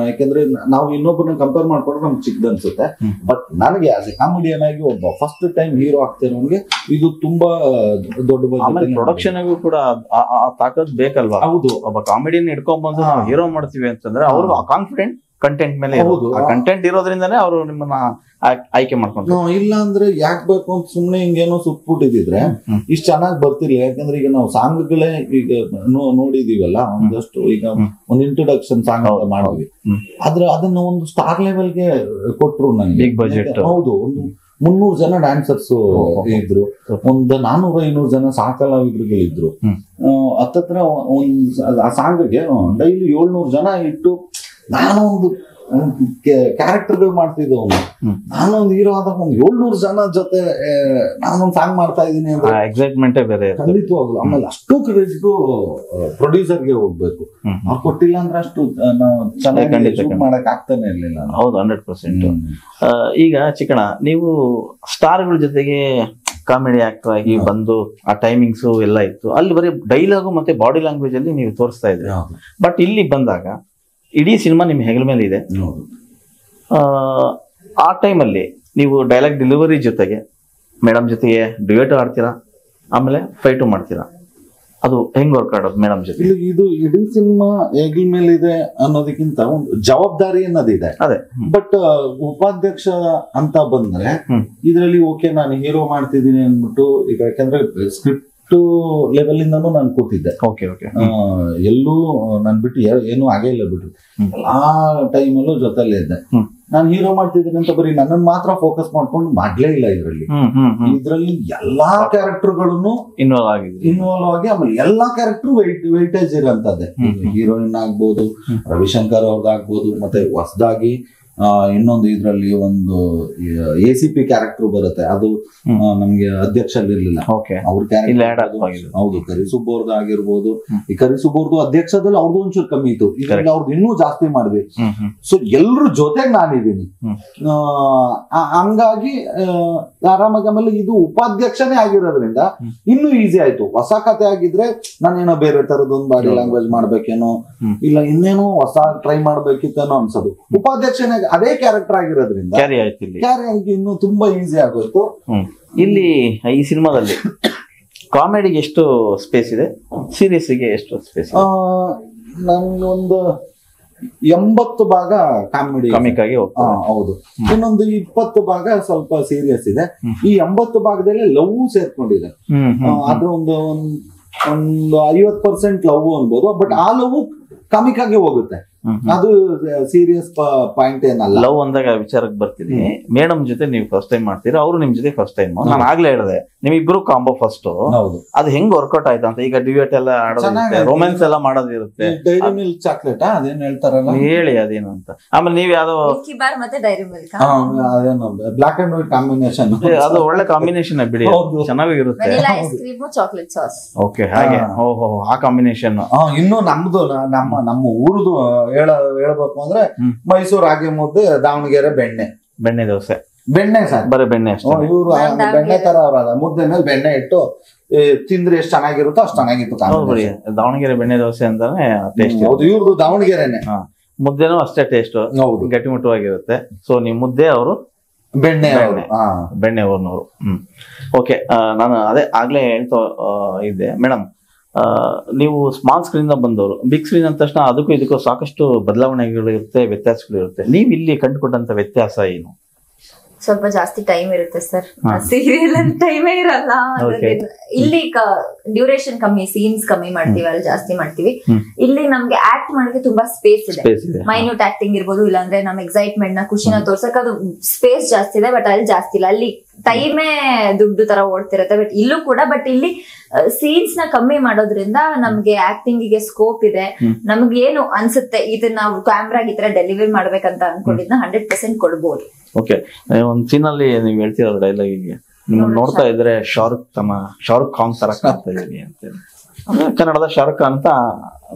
ಯಾಕಂದ್ರೆ ನಾವು ಇನ್ನೊಬ್ಬರನ್ನ ಕಂಪೇರ್ ಮಾಡ್ಕೊಂಡ್ರೆ ನಮ್ಗೆ ಚಿಕ್ಕದ ಅನ್ಸುತ್ತೆ. ಬಟ್ ನನಗೆ ಆಸ್ ಎ ಕಾಮಿಡಿಯನ್ ಆಗಿ ಒಬ್ಬ ಫಸ್ಟ್ ಟೈಮ್ ಹೀರೋ ಆಗ್ತೇನೆ ಇದು ತುಂಬಾ ದೊಡ್ಡ ಬಜೆಟ್. ಪ್ರೊಡಕ್ಷನ್ ಕೂಡ ತಾಕತ್ ಬೇಕಲ್ವಾ? ಹೌದು. ಒಬ್ಬ ಕಾಮಿಡಿಯನ್ ಇಟ್ಕೊಂಡ್ ಬಂದು ನಾವು ಹೀರೋ ಮಾಡ್ತೀವಿ ಅಂತಂದ್ರೆ ಅವ್ರು ಕಾನ್ಫಿಡೆಂಟ್ ಕಂಟೆಂಟ್ ಮೇಲೆ ಕಂಟೆಂಟ್ ಇರೋದ್ರಿಂದಾನೇ ಅವರು ನಿಮ್ಮನ್ನ ಆಯ್ಕೆ ಮಾಡ್ಕೊಂಡು. ಇಲ್ಲ ಅಂದ್ರೆ ಯಾಕೆ ಬೇಕು ಅಂತ ಸುಮ್ನೆ ಹಿಂಗೇನೋ ಸುಟ್ಬಿಟ್ಟಿದ್ರೆ ಇಷ್ಟು ಚೆನ್ನಾಗಿ ಬರ್ತಿರ್ಲಿಲ್ಲ. ಯಾಕಂದ್ರೆ ಈಗ ನಾವು ಸಾಂಗ್ಗಳೇ ಈಗ ನೋಡಿದೀವಲ್ಲ, ಒಂದಷ್ಟು ಈಗ ಒಂದು ಇಂಟ್ರೊಡಕ್ಷನ್ ಸಾಂಗ್ ಮಾಡಿದ್ವಿ, ಆದ್ರೆ ಅದನ್ನ ಒಂದು ಸ್ಟಾರ್ ಲೆವೆಲ್ಗೆ ಕೊಟ್ರು ನನಗೆ. Big budget. ಹೌದು, ಒಂದು 300 ಜನ ಡ್ಯಾನ್ಸರ್ಸ್ ಇದ್ರು, ಒಂದು 400-500 ಜನ ಸಹಕಲಾವಿದ್ರುಗಳಿದ್ರು. ಹತ್ತತ್ರ ಆ ಸಾಂಗ್ಗೆ ಡೈಲಿ 700 ಜನ ಇಟ್ಟು ನಾನು ಒಂದು ಕ್ಯಾರೆಕ್ಟರ್ಗಳು ಮಾಡ್ತಿದ್ದವನು. ನಾನೊಂದು ಹೀರೋ ಆದಾಗ ಒಂದು 700 ಜನ ಜೊತೆ ನಾನೊಂದು ಸಾಂಗ್ ಮಾಡ್ತಾ ಇದ್ದೀನಿ ಅಂದ್ರೆ ಎಕ್ಸೈಟ್ಮೆಂಟ್ ಬೇರೆ ಖಂಡಿತವಾಗ್ಲು. ಆಮೇಲೆ ಅಷ್ಟು ಕ್ರೆಡಿಟ್ ಪ್ರೊಡ್ಯೂಸರ್ಗೆ ಹೋಗ್ಬೇಕು. ಅವ್ರು ಕೊಟ್ಟಿಲ್ಲ ಅಂದ್ರೆ ಅಷ್ಟು ಚೆನ್ನಾಗಿ ಮಾಡಕ್ ಆಗ್ತಾನೆ ಇರ್ಲಿಲ್ಲ. ಹೌದು, 100%. ಈಗ ಚಿಕ್ಕಣ, ನೀವು ಸ್ಟಾರ್ಗಳ ಜೊತೆಗೆ ಕಾಮಿಡಿ ಆಕ್ಟರ್ ಆಗಿ ಬಂದು ಆ ಟೈಮಿಂಗ್ಸ್ ಎಲ್ಲ ಇತ್ತು, ಅಲ್ಲಿ ಬರೀ ಡೈಲಾಗು ಮತ್ತೆ ಬಾಡಿ ಲ್ಯಾಂಗ್ವೇಜ್ ಅಲ್ಲಿ ನೀವು ತೋರಿಸ್ತಾ ಇದ್ರಿ. ಬಟ್ ಇಲ್ಲಿ ಬಂದಾಗ ಇಡೀ ಸಿನಿಮಾ ನಿಮ್ ಹೆಗಲ ಮೇಲೆ ಇದೆ. ಆ ಟೈಮಲ್ಲಿ ನೀವು ಡೈಲಾಗ್ ಡೆಲಿವರಿ ಜೊತೆಗೆ ಮೇಡಮ್ ಜೊತೆಗೆ ಡ್ಯುಯೆಟ್ ಆಡ್ತೀರಾ, ಆಮೇಲೆ ಫೈಟು ಮಾಡ್ತೀರಾ. ಅದು ಹೆಂಗ್ ವರ್ಕ್ ಆಡೋದು ಮೇಡಮ್ ಜೊತೆ? ಇದು ಇಡೀ ಸಿನಿಮಾ ಹೆಗಲ ಮೇಲೆ ಇದೆ ಅನ್ನೋದಕ್ಕಿಂತ ಒಂದು ಜವಾಬ್ದಾರಿ ಅನ್ನೋದಿದೆ. ಅದೇ. ಬಟ್ ಉಪಾಧ್ಯಕ್ಷ ಅಂತ ಬಂದ್ರೆ ಇದರಲ್ಲಿ ಓಕೆ ನಾನು ಹೀರೋ ಮಾಡ್ತಿದ್ದೀನಿ ಅಂದ್ಬಿಟ್ಟು, ಈಗ ಯಾಕಂದ್ರೆ ಸ್ಕ್ರಿಪ್ಟ್ ಲೆವೆಲ್ ಇಂದಾನು ನಾನು ಕೂತಿದ್ದೆ. ಎಲ್ಲೂ ನನ್ ಬಿಟ್ಟು ಏನೂ ಆಗೇ ಇಲ್ಲ ಬಿಟ್ಟು ಆ ಟೈಮಲ್ಲೂ ಜೊತೆಲೇ ಇದ್ದೆ. ನಾನು ಹೀರೋ ಮಾಡ್ತಿದ್ದೀನಿ ಅಂತ ಬರೀ ನನ್ನನ್ನು ಮಾತ್ರ ಫೋಕಸ್ ಮಾಡ್ಕೊಂಡು ಮಾಡ್ಲೇ ಇಲ್ಲ. ಇದ್ರಲ್ಲಿ ಎಲ್ಲಾ ಕ್ಯಾರೆಕ್ಟರ್ಗಳನ್ನು ಇನ್ವಾಲ್ವ್ ಆಗಿ ಆಮೇಲೆ ಎಲ್ಲಾ ಕ್ಯಾರೆಕ್ಟರ್ ವೈಟೇಜ್ ಇರೋಂಥದ್ದೇ. ಹೀರೋಯಿನ್ ಆಗ್ಬೋದು, ರವಿಶಂಕರ್ ಅವ್ರದ್ದಾಗ್ಬೋದು, ಮತ್ತೆ ಹೊಸದಾಗಿ ಇನ್ನೊಂದು ಇದ್ರಲ್ಲಿ ಒಂದು ACP ಕ್ಯಾರೆಕ್ಟರ್ ಬರುತ್ತೆ, ಅದು ನಮ್ಗೆ ಅಧ್ಯಕ್ಷಲ್ಲಿರ್ಲಿಲ್ಲ. ಅವ್ರ ಕ್ಯಾರೆಕ್ಟರ್ ಹೌದು, ಕರಿಸುಬ್ಬರ್ದು ಆಗಿರ್ಬೋದು. ಈ ಕರಿಸುಬ್ಬರ್ದು ಅಧ್ಯಕ್ಷದಲ್ಲಿ ಅವ್ರದ್ದು ಒಂಚೂರು ಕಮ್ಮಿ ಇತ್ತು, ಇದರಲ್ಲಿ ಅವ್ರದ್ದು ಇನ್ನೂ ಜಾಸ್ತಿ ಮಾಡಿದ್ವಿ. ಸೊ ಎಲ್ರ ಜೊತೆಗೆ ನಾನಿದ್ದೀನಿ. ಹಂಗಾಗಿ ಆರಾಮಾಗಿ ಆಮೇಲೆ ಇದು ಉಪಾಧ್ಯಕ್ಷನೇ ಆಗಿರೋದ್ರಿಂದ ಇನ್ನೂ ಈಸಿ ಆಯ್ತು. ಹೊಸ ಕತೆ ಆಗಿದ್ರೆ ನಾನೇನೋ ಬೇರೆ ತರದೊಂದು ಬಾಡಿ ಲ್ಯಾಂಗ್ವೇಜ್ ಮಾಡ್ಬೇಕೇನೋ, ಇಲ್ಲ ಇನ್ನೇನೋ ಹೊಸ ಟ್ರೈ ಮಾಡ್ಬೇಕಿತ್ತೇನೋ ಅನ್ಸೋದು. ಉಪಾಧ್ಯಕ್ಷನೇ ಅದೇ ಕ್ಯಾರೆಕ್ಟರ್ ಆಗಿರೋದ್ರಿಂದ ಕ್ಯಾರಿ ಆಗಿ ಇನ್ನು ತುಂಬಾ ಈಸಿ ಆಗೋಯ್ತು. ಇಲ್ಲಿ ಈ ಸಿನಿಮಾದಲ್ಲಿ ಕಾಮಿಡಿಗೆ ಎಷ್ಟು ಸ್ಪೇಸ್ ಇದೆ, ಸೀರಿಯಸ್ಗೆ ಎಷ್ಟು ಸ್ಪೇಸ್ ಇದೆ? ನಮ್ಗೊಂದು 80 ಭಾಗ ಕಾಮಿಕ್ ಆಗಿ ಹೌದು, ಇನ್ನೊಂದು 20 ಭಾಗ ಸ್ವಲ್ಪ ಸೀರಿಯಸ್ ಇದೆ. ಈ 80 ಭಾಗದಲ್ಲಿ ಲವ್ ಸೇರ್ಕೊಂಡಿದೆ. ಆದ್ರೆ ಒಂದು 50% ಲವ್ ಅನ್ಬೋದು. ಬಟ್ ಆ ಲವ್ ಕಾಮಿಕ್ ಆಗಿ ಹೋಗುತ್ತೆ, ಅದು ಸೀರಿಯಸ್ ಪಾಯಿಂಟ್ ಏನಲ್ಲ. ಲವ್ ಅಂದಾಗ ವಿಚಾರಕ್ಕೆ ಬರ್ತೀನಿ. ಮೇಡಮ್ ಜೊತೆ ನೀವು ಫಸ್ಟ್ ಟೈಮ್ ಮಾಡ್ತೀರಾ, ಅವರು ನಿಮ್ ಜೊತೆ ಫಸ್ಟ್ ಟೈಮ್. ನಾನು ಆಗ್ಲೇ ಹೇಳಿದೆ ನಿಮ್ಮಿಬ್ರು ಕಾಂಬೋ ಫಸ್ಟ್. ಅದು ಹೆಂಗ್ ವರ್ಕೌಟ್ ಆಯ್ತು ಅಂತ? ಈಗ ಡ್ಯುಯೆಟ್ ಎಲ್ಲ ಆಡೋದಿರುತ್ತೆ, ರೊಮ್ಯಾನ್ಸ್ ಎಲ್ಲ ಮಾಡೋದಿರುತ್ತೆ. ಡೈರಿ ಮಿಲ್ಕ್ ಚಾಕ್ಲೇಟ್ ಅದೇನ್ ಹೇಳ್ತಾರಲ್ಲ, ಹೇಳಿ ಅದೇನು ಅಂತ. ಆಮೇಲೆ ನೀವ್ ಯಾವ್ದೋ ಬ್ಲಾಕ್ ಅಂಡ್ ವೈಟ್ ಕಾಂಬಿನೇಷನ್, ಅದು ಒಳ್ಳೆ ಕಾಂಬಿನೇಷನ್ ಬಿಡಿ, ಚೆನ್ನಾಗಿರುತ್ತೆ. ಓಕೆ, ಹಾಗೆ ಓಹೋ, ಆ ಕಾಂಬಿನೇಷನ್. ಇನ್ನು ನಮ್ದು ನಮ್ಮ ಊರದು ಹೇಳ್ಬೇಕು ಅಂದ್ರೆ ಮೈಸೂರು ರಾಗಿ ಮುದ್ದೆ, ದಾವಣಗೆರೆ ಬೆಣ್ಣೆ ದೋಸೆ. ಬೆಣ್ಣೆ ಸರ್, ಬರೀ ಬೆಣ್ಣೆ. ಇವ್ರು ಬೆಣ್ಣೆ ತರ ಅವರಲ್ಲ, ಮುದ್ದೆ ಮೇಲೆ ಬೆಣ್ಣೆ ಇಟ್ಟು ತಿಂದ್ರೆ ಎಷ್ಟು ಚೆನ್ನಾಗಿರುತ್ತೋ ಅಷ್ಟು ಚೆನ್ನಾಗಿತ್ತು. ದಾವಣಗೆರೆ ಬೆಣ್ಣೆ ದೋಸೆ ಅಂತಾನೆ ಟೇಸ್ಟ್. ಹೌದು, ಇವ್ರದ್ದು ದಾವಣಗೆರೆನೆ. ಮುದ್ದೆನೂ ಅಷ್ಟೇ ಟೇಸ್ಟ್, ಗಟ್ಟಿಮುಟ್ಟವಾಗಿರುತ್ತೆ. ಸೊ ನೀವು ಮುದ್ದೆ, ಅವರು ಬೆಣ್ಣೆ ಊರ್ನವರು. ಓಕೆ, ನಾನು ಅದೇ ಆಗ್ಲೇ ಹೇಳ್ತಾ ಇದ್ದೆ ಮೇಡಮ್, ನೀವು ಸ್ಮಾಲ್ ಸ್ಕ್ರೀನ್ ಬಂದವರು, ಬಿಗ್ ಸ್ಕ್ರೀನ್ ಅಂದ ತಕ್ಷಣ ಅದಕ್ಕೂ ಇದಕ್ಕೂ ಸಾಕಷ್ಟು ಬದಲಾವಣೆಗಳಿರುತ್ತೆ, ವ್ಯತ್ಯಾಸಗಳಿರುತ್ತೆ. ನೀವು ಇಲ್ಲಿ ಕಂಡುಕೊಂಡಂತ ವ್ಯತ್ಯಾಸ ಏನು? ಸ್ವಲ್ಪ ಜಾಸ್ತಿ ಟೈಮ್ ಇರುತ್ತೆ ಸರ್, ಸೀರಿಯಲ್ ಅಂತ ಟೈಮೇ ಇರಲ್ಲ. ಇಲ್ಲಿ ಡ್ಯೂರೇಷನ್ ಕಮ್ಮಿ, ಸೀನ್ಸ್ ಕಮ್ಮಿ ಮಾಡ್ತೀವಿ, ಅಲ್ಲಿ ಜಾಸ್ತಿ ಮಾಡ್ತೀವಿ. ಇಲ್ಲಿ ನಮ್ಗೆ ಆಕ್ಟ್ ಮಾಡಕ್ಕೆ ತುಂಬಾ ಸ್ಪೇಸ್ ಇದೆ. ಮೈನ್ಯೂಟ್ ಆಕ್ಟಿಂಗ್ ಇರ್ಬೋದು, ಇಲ್ಲಾಂದ್ರೆ ನಮ್ ಎಕ್ಸೈಟ್ಮೆಂಟ್ ನ, ಖುಷಿನ ತೋರ್ಸಕ್ ಅದು ಸ್ಪೇಸ್ ಜಾಸ್ತಿ ಇದೆ. ಬಟ್ ಅಲ್ಲಿ ಜಾಸ್ತಿ ಇಲ್ಲ, ಅಲ್ಲಿ ಟೈಮೇ ದುಡ್ಡು ತರ ಓಡ್ತಿರತ್ತೆ. ಬಟ್ ಇಲ್ಲೂ ಕೂಡ, ಬಟ್ ಇಲ್ಲಿ ಸೀನ್ಸ್ ನ ಕಮ್ಮಿ ಮಾಡೋದ್ರಿಂದ ನಮ್ಗೆ ಆಕ್ಟಿಂಗ್ ಗೆ ಸ್ಕೋಪ್ ಇದೆ. ನಮ್ಗೆ ಏನು ಅನ್ಸುತ್ತೆ ಇದನ್ನ ನಾವು ಕ್ಯಾಮ್ರಾಗ ಈ ತರ ಡೆಲಿವರಿ ಮಾಡ್ಬೇಕಂತ ಅನ್ಕೊಂಡಿದ್ನ 100% ಕೊಡ್ಬೋದು. ಓಕೆ, ಒಂದ್ ಸೀನ್ ಅಲ್ಲಿ ನೀವ್ ಹೇಳ್ತಿರೋ ಡೈಲಾಗಿಗೆ ನಿಮ್ಮನ್ನ ನೋಡ್ತಾ ಇದ್ರೆ ಶಾರುಖ್ ಖಾನ್ ತರ ಕಾಣ್ತಾ ಇದೀನಿ ಅಂತ. ಕನ್ನಡದ ಶಾರುಖ್ ಖಾನ್ ಅಂತ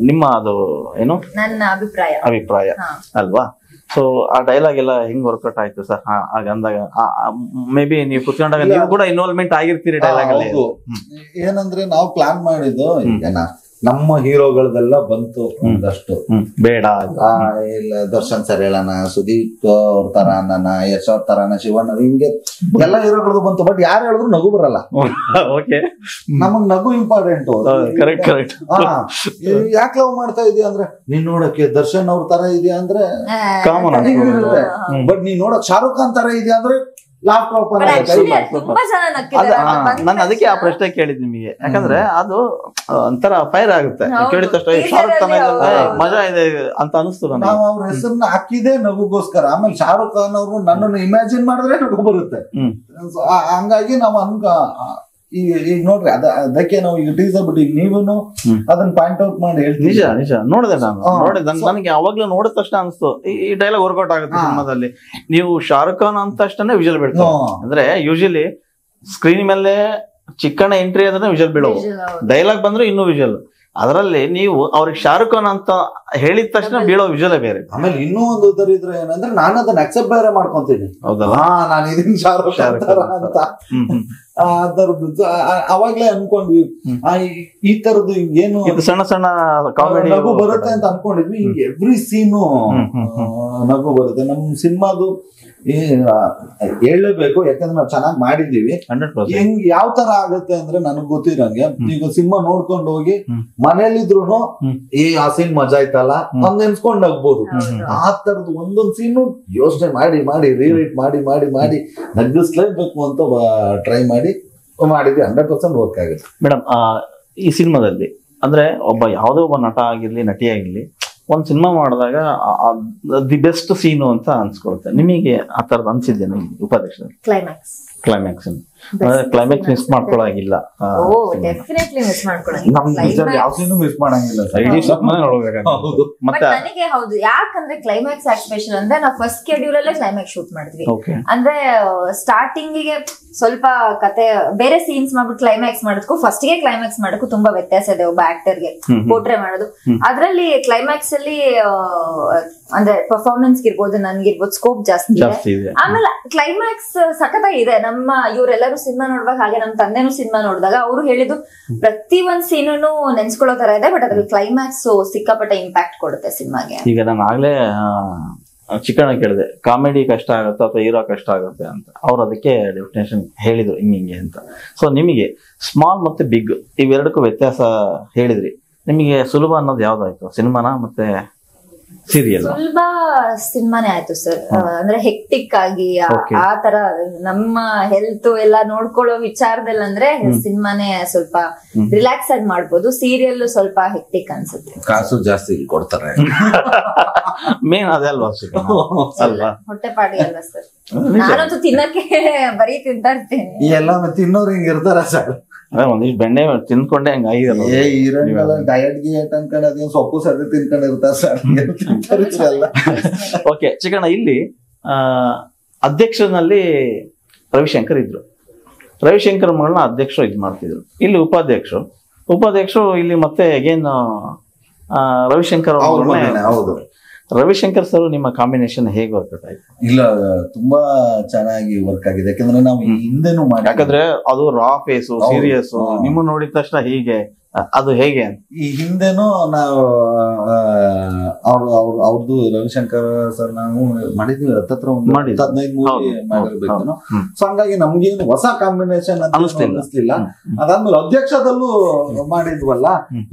ನಿಮ್ಮ ಅದು ಏನು ನನ್ನ ಅಭಿಪ್ರಾಯ ಅಲ್ವಾ? ಸೊ ಆ ಡೈಲಾಗ್ ಎಲ್ಲ ಹೆಂಗ್ ವರ್ಕೌಟ್ ಆಯ್ತು ಸರ್ ಆಗ ಅಂದಾಗ ಮೇ ಬಿ ನೀವು ಕುತ್ಕೊಂಡಾಗ ನೀವು ಕೂಡ ಇನ್ವಾಲ್ವ್ಮೆಂಟ್ ಆಗಿರ್ತೀರಿ ಡೈಲಾಗ್ ಅಲ್ಲಿ. ಹೌದು. ಏನಂದ್ರೆ ನಾವು ಪ್ಲಾನ್ ಮಾಡಿದ್ದು ಈಗ ನಮ್ಮ ಹೀರೋಗಳದೆಲ್ಲ ಬಂತು ಒಂದಷ್ಟು, ಬೇಡ ಇಲ್ಲ ದರ್ಶನ್ ಸರ್ ಹೇಳೋಣ, ಸುದೀಪ್ ಅವ್ರ ತರಾನ, ಯಶ್ ಅವ್ರ ತರಾನ, ಶಿವಣ್ಣ, ಹಿಂಗೆ ಎಲ್ಲ ಹೀರೋಗಳದ್ದು ಬಂತು. ಬಟ್ ಯಾರು ಹೇಳಿದ್ರು ನಗು ಬರಲ್ಲ. ಓಕೆ, ನಮಗ್ ನಗು ಇಂಪಾರ್ಟೆಂಟ್. Correct correct. ಯಾಕೆ ಲವ್ ಮಾಡ್ತಾ ಇದೀಯ ಅಂದ್ರೆ ನೀನ್ ನೋಡಕ್ಕೆ ದರ್ಶನ್ ಅವ್ರ ತರ ಇದೆಯಾ ಅಂದ್ರೆ ಕಾಮನ್. ಬಟ್ ನೀನ್ ನೋಡಕ್ ಶಾರುಖ್ ಖಾನ್ ತರ ಇದೆಯಾ ಅಂದ್ರೆ ನಾನು ಅದಕ್ಕೆ ಆ ಪ್ರಶ್ನೆ ಕೇಳಿದ್ ನಿಮಗೆ. ಯಾಕಂದ್ರೆ ಅದು ಒಂಥರ ಫೈರ್ ಆಗುತ್ತೆ ಕೇಳಿದ ತಕ್ಷಣ ಶಾರುಖ್ ಖಾನ್ ಮಜಾ ಇದೆ ಅಂತ ಅನಿಸ್ತು ನನಗೆ. ನಾವು ಅವ್ರ ಹೆಸರನ್ನ ಹಾಕಿದೆ ನಗುಗೋಸ್ಕರ. ಆಮೇಲೆ ಶಾರುಖ್ ಖಾನ್ ಅವರು ನನ್ನನ್ನು ಇಮ್ಯಾಜಿನ್ ಮಾಡಿದ್ರೆ ನಗು ಬರುತ್ತೆ. ಹಂಗಾಗಿ ನಾವು ಈಗ ನೋಡ್ರಿ ಅದಕ್ಕೆ ನಾವು ಈಗ ಟೀಸರ್ ಬಿಟ್ಟು ಈಗ ನೀವೂ ಅದನ್ನ ಪಾಯಿಂಟ್ ಔಟ್ ಮಾಡಿ ಹೇಳ್ತೀವಿ. ನಿಜ ನಿಜ ನೋಡಿದೆ ನನಗೆ ಅವಾಗ್ಲೂ ನೋಡಿದ ತಕ್ಷಣ ಅನಿಸ್ತು ಈ ಡೈಲಾಗ್ ವರ್ಕೌಟ್ ಆಗುತ್ತೆ ಸಿನಿಮಾದಲ್ಲಿ. ನೀವು ಶಾರುಖ್ ಖಾನ್ ಅಂತ ತಕ್ಷಣ ವಿಜುವಲ್ ಬೀಳ್ತಾರೆ. ಅಂದ್ರೆ ಯೂಶಲಿ ಸ್ಕ್ರೀನ್ ಮೇಲೆ ಚಿಕ್ಕಣ್ಣ ಎಂಟ್ರಿ ಆದ್ರೆ ವಿಜುವಲ್ ಬೀಳೋದು, ಡೈಲಾಗ್ ಬಂದ್ರೆ ಇನ್ನೂ ವಿಜುವಲ್. ಅದರಲ್ಲಿ ನೀವು ಅವ್ರಿಗೆ ಶಾರುಖ್ ಖಾನ್ ಅಂತ ಹೇಳಿದ ತಕ್ಷಣ ಬೀಳೋ ವಿಜುವಲೇ ಬೇರೆ. ಆಮೇಲೆ ಇನ್ನೂ ಒಂದು ದರಿದ್ರ ಏನಂದ್ರೆ ನಾನು ಅದನ್ನ ಅಕ್ಸೆಪ್ಟ್ ಬೇರೆ ಮಾಡ್ಕೊಂತೀನಿ. ಹೌದಲ್ಲ, ನಾನು ಇದೀನಿ ಶಾರುಖ್ ಖಾನ್ ಅಂತ ಅದರದ್ದು ಅವಾಗ್ಲೇ ಅನ್ಕೊಂಡ್ವಿ. ಈ ತರದ್ದು ಏನು ಸಣ್ಣ ಸಣ್ಣ ಕಾಮಿಡಿ ನಗು ಬರುತ್ತೆ ಅಂತ ಅನ್ಕೊಂಡಿದ್ವಿ. ಈಗ ಎವ್ರಿ ಸೀನು ನಗು ಬರುತ್ತೆ. ನಮ್ ಸಿನಿಮಾದು ಹೇಳಲೇಬೇಕು, ಯಾಕಂದ್ರೆ ನಾವು ಚೆನ್ನಾಗಿ ಮಾಡಿದೀವಿ. ಹೆಂಗ್ ಯಾವ ತರ ಆಗುತ್ತೆ ಅಂದ್ರೆ ನನಗ್ ಗೊತ್ತಿರಂಗೆ ಈಗ ಸಿನಿಮಾ ನೋಡ್ಕೊಂಡು ಹೋಗಿ ಮನೇಲಿದ್ರು ಆ ಸೀನ್ ಮಜಾ ಆಯ್ತಲ್ಲ ಒಂದ್ ನೆನ್ಸ್ಕೊಂಡ್ ನಗ್ಬೋದು. ಆ ತರದ್ದು ಒಂದೊಂದ್ ಸೀನು ಯೋಚನೆ ಮಾಡಿ ಮಾಡಿ ರೀರೈಟ್ ಮಾಡಿ ಮಾಡಿ ಮಾಡಿ ನಗ್ಗಿಸ್ಲೇಬೇಕು ಅಂತ ಟ್ರೈ ಮಾಡಿದ್ವಿ. 100% ವರ್ಕ್ ಆಗುತ್ತೆ ಮೇಡಮ್. ಈ ಸಿನಿಮಾದಲ್ಲಿ ಅಂದ್ರೆ ಯಾವುದೋ ಒಬ್ಬ ನಟ ಆಗಿರ್ಲಿ ನಟಿ ಆಗಿರ್ಲಿ ಒಂದ್ ಸಿನಿಮಾ ಮಾಡಿದಾಗ ದಿ ಬೆಸ್ಟ್ ಸೀನು ಅಂತ ಅನ್ಸ್ಕೊಳುತ್ತೆ. ನಿಮಗೆ ಆ ತರದ್ ಅನ್ಸಿದ್ದೇನೆ ಉಪಾಧ್ಯಕ್ಷ? ಕ್ಲೈಮ್ಯಾಕ್ಸ್ ಮಿಸ್ ಮಾಡ್ಕೊಳಾಗಿಲ್ಲ. ಯಾವ ಸೀನು ಮಿಸ್ ಮಾಡಂಗಿಲ್ಲ. ಮತ್ತೆ ನನಗೆ ಹೌದು, ಯಾಕಂದ್ರೆ ಕ್ಲೈಮ್ಯಾಕ್ಸ್ ಆಕ್ಟಿವೇಶನ್ ಅಂದ್ರೆ ನಾವು ಫಸ್ಟ್ ಶೆಡ್ಯೂಲ್ ಅಲ್ಲೇ ಕ್ಲೈಮ್ಯಾಕ್ಸ್ ಶೂಟ್ ಮಾಡಿದ್ವಿ. ಅಂದ್ರೆ ಸ್ಟಾರ್ಟಿಂಗ್ ಗೆ ಸ್ವಲ್ಪ ಕತೆ ಬೇರೆ ಸೀನ್ಸ್ ಮಾಡ್ಬಿಟ್ಟು ಕ್ಲೈಮ್ಯಾಕ್ಸ್ ಮಾಡೋದಕ್ಕೂ ಫಸ್ಟ್ ಗೆ ಕ್ಲೈಮ್ಯಾಕ್ಸ್ ಮಾಡೋದಕ್ಕೂ ತುಂಬಾ ವ್ಯತ್ಯಾಸ ಇದೆ. ಒಬ್ಬ ಆಕ್ಟರ್ ಗೆ ಪೋರ್ಟ್ರೇ ಮಾಡೋದು, ಅದ್ರಲ್ಲಿ ಕ್ಲೈಮ್ಯಾಕ್ಸ್ ಅಲ್ಲಿ ಅಂದ್ರೆ ಪರ್ಫಾರ್ಮೆನ್ಸ್ ಇರ್ಬೋದು, ನನ್ಗಿರ್ಬೋದು ಸ್ಕೋಪ್ ಜಾಸ್ತಿ ಇದೆ. ಆಮೇಲೆ ಕ್ಲೈಮ್ಯಾಕ್ಸ್ ಸಖತ್ತಾಗಿದೆ. ನಮ್ಮ ಇವರೆಲ್ಲರೂ ಸಿನಿಮಾ ನೋಡುವಾಗ, ಹಾಗೆ ನಮ್ಮ ತಂದೆನೂ ಸಿನಿಮಾ ನೋಡಿದಾಗ ಅವರು ಹೇಳಿದ್ದು ಪ್ರತಿ ಒಂದ್ ಸೀನು ನೆನ್ಸ್ಕೊಳ್ಳೋ ತರ ಇದೆ. ಬಟ್ ಅದ್ರಲ್ಲಿ ಕ್ಲೈಮ್ಯಾಕ್ಸ್ ಸಿಕ್ಕಾಪಟ್ಟೆ ಇಂಪ್ಯಾಕ್ಟ್ ಕೊಡುತ್ತೆ ಸಿನಿಮಾಗೆ. ಈಗ ನಾನು ಆಗ್ಲೇ ಚಿಕ್ಕಣ್ಣ ಕೇಳಿದೆ ಕಾಮಿಡಿ ಕಷ್ಟ ಆಗುತ್ತೆ ಅಥವಾ ಹೀರೋ ಕಷ್ಟ ಆಗುತ್ತೆ ಅಂತ. ಅವ್ರು ಅದಕ್ಕೆ ಡೆಫಿನೇಷನ್ ಹೇಳಿದ್ರು ಹಿಂಗೆ ಅಂತ. ಸೊ ನಿಮಗೆ ಸ್ಮಾಲ್ ಮತ್ತೆ ಬಿಗ್ ಇವೆರಡಕ್ಕೂ ವ್ಯತ್ಯಾಸ ಹೇಳಿದ್ರಿ. ನಿಮಗೆ ಸುಲಭ ಅನ್ನೋದು ಯಾವ್ದಾಯ್ತು, ಸಿನಿಮಾನ ಮತ್ತೆ ಸೀರಿಯಲ್? ಸುಲಭ ಸಿನಿಮಾನೇ ಆಯ್ತು ಸರ್. ಅಂದ್ರೆ ಹೆಕ್ಟಿಕ್ ಆಗಿ ಆ ತರ ನಮ್ಮ ಹೆಲ್ತ್ ಎಲ್ಲ ನೋಡ್ಕೊಳ್ಳೋ ವಿಚಾರದಲ್ಲಿ ಅಂದ್ರೆ ಸಿನಿಮಾನೇ ಸ್ವಲ್ಪ ರಿಲ್ಯಾಕ್ಸ್ ಆಗಿ ಮಾಡ್ಬೋದು. ಸೀರಿಯಲ್ ಸ್ವಲ್ಪ ಹೆಕ್ಟಿಕ್ ಅನ್ಸುತ್ತೆ, ಕಾಸು ಜಾಸ್ತಿ ಕೊಡ್ತಾರೆ. ಮೇನ್ ಅದೇ ಅಲ್ವಾ ಅಲ್ವಾ? ಹೊಟ್ಟೆ ಪಾಡಿ ಅಲ್ವಾ ಸರ್? ನಾನಂತೂ ತಿನ್ನಕ್ಕೆ ಬರೀ ತಿಂತಾ ಇರ್ತೇನೆ. ಎಲ್ಲ ತಿನ್ನೋರು ಹಿಂಗ ಇರ್ತಾರ ಸರ್. ಒಂದಿಷ್ಟು ಬೆಣ್ಣೆ ತಿನ್ಕೊಂಡೆ ಹಂಗ ಡಯಟ್ ಗಿಯಟ್ ಅನ್ಕೊಂಡು ಅದೇನ್ ಸೊಪ್ಪು ಸದ್ಯ ತಿನ್ಕೊಂಡಿರ್ತಾರ ಸರ್. ಓಕೆ ಚಿಕ್ಕಣ್ಣ, ಇಲ್ಲಿ ಅಧ್ಯಕ್ಷನಲ್ಲಿ ರವಿಶಂಕರ್ ಇದ್ರು. ರವಿಶಂಕರ್ ಮಗಳನ್ನ ಅಧ್ಯಕ್ಷರು ಇದ್ ಮಾಡ್ತಿದ್ರು. ಇಲ್ಲಿ ಉಪಾಧ್ಯಕ್ಷರು ಇಲ್ಲಿ ಮತ್ತೆ ಅಗೇನ್ ರವಿಶಂಕರ್. ಹೌದು, ರವಿಶಂಕರ್ ಸರ್ ನಿಮ್ಮ ಕಾಂಬಿನೇಷನ್ ಹೇಗೆ ವರ್ಕೌಟ್ ಆಯ್ತು? ಇಲ್ಲ, ತುಂಬಾ ಚೆನ್ನಾಗಿ ವರ್ಕ್ ಆಗಿದೆ. ಯಾಕಂದ್ರೆ ನಾವು ಹಿಂದೆನೂ ಮಾಡಿ, ಯಾಕಂದ್ರೆ ಅದು ರಾ ಫೇಸ್ ಸೀರಿಯಸ್, ನಿಮ್ಮ ನೋಡಿದ ತಕ್ಷಣ ಹೀಗೆ ಅದು ಹೇಗೆ ಅಂತ. ಈ ಹಿಂದೆನೂ ನಾವು ಅವ್ರದ್ದು ರವಿಶಂಕರ್ ಸರ್ ನಾವು ಮಾಡಿದ್ವಿ. ಹತ್ತತ್ರ 15 ಮೂವಿ ಮಾಡಿರ್ಬೇಕು. ಸೊ ಹಂಗಾಗಿ ನಮ್ಗೇನು ಹೊಸ ಕಾಂಬಿನೇಷನ್ ಅಂತ ಅನಿಸ್ಲಿಲ್ಲ. ಅದಾದ್ಮೇಲೆ ಅಧ್ಯಕ್ಷದಲ್ಲೂ ಮಾಡಿದ್ವಲ್ಲ,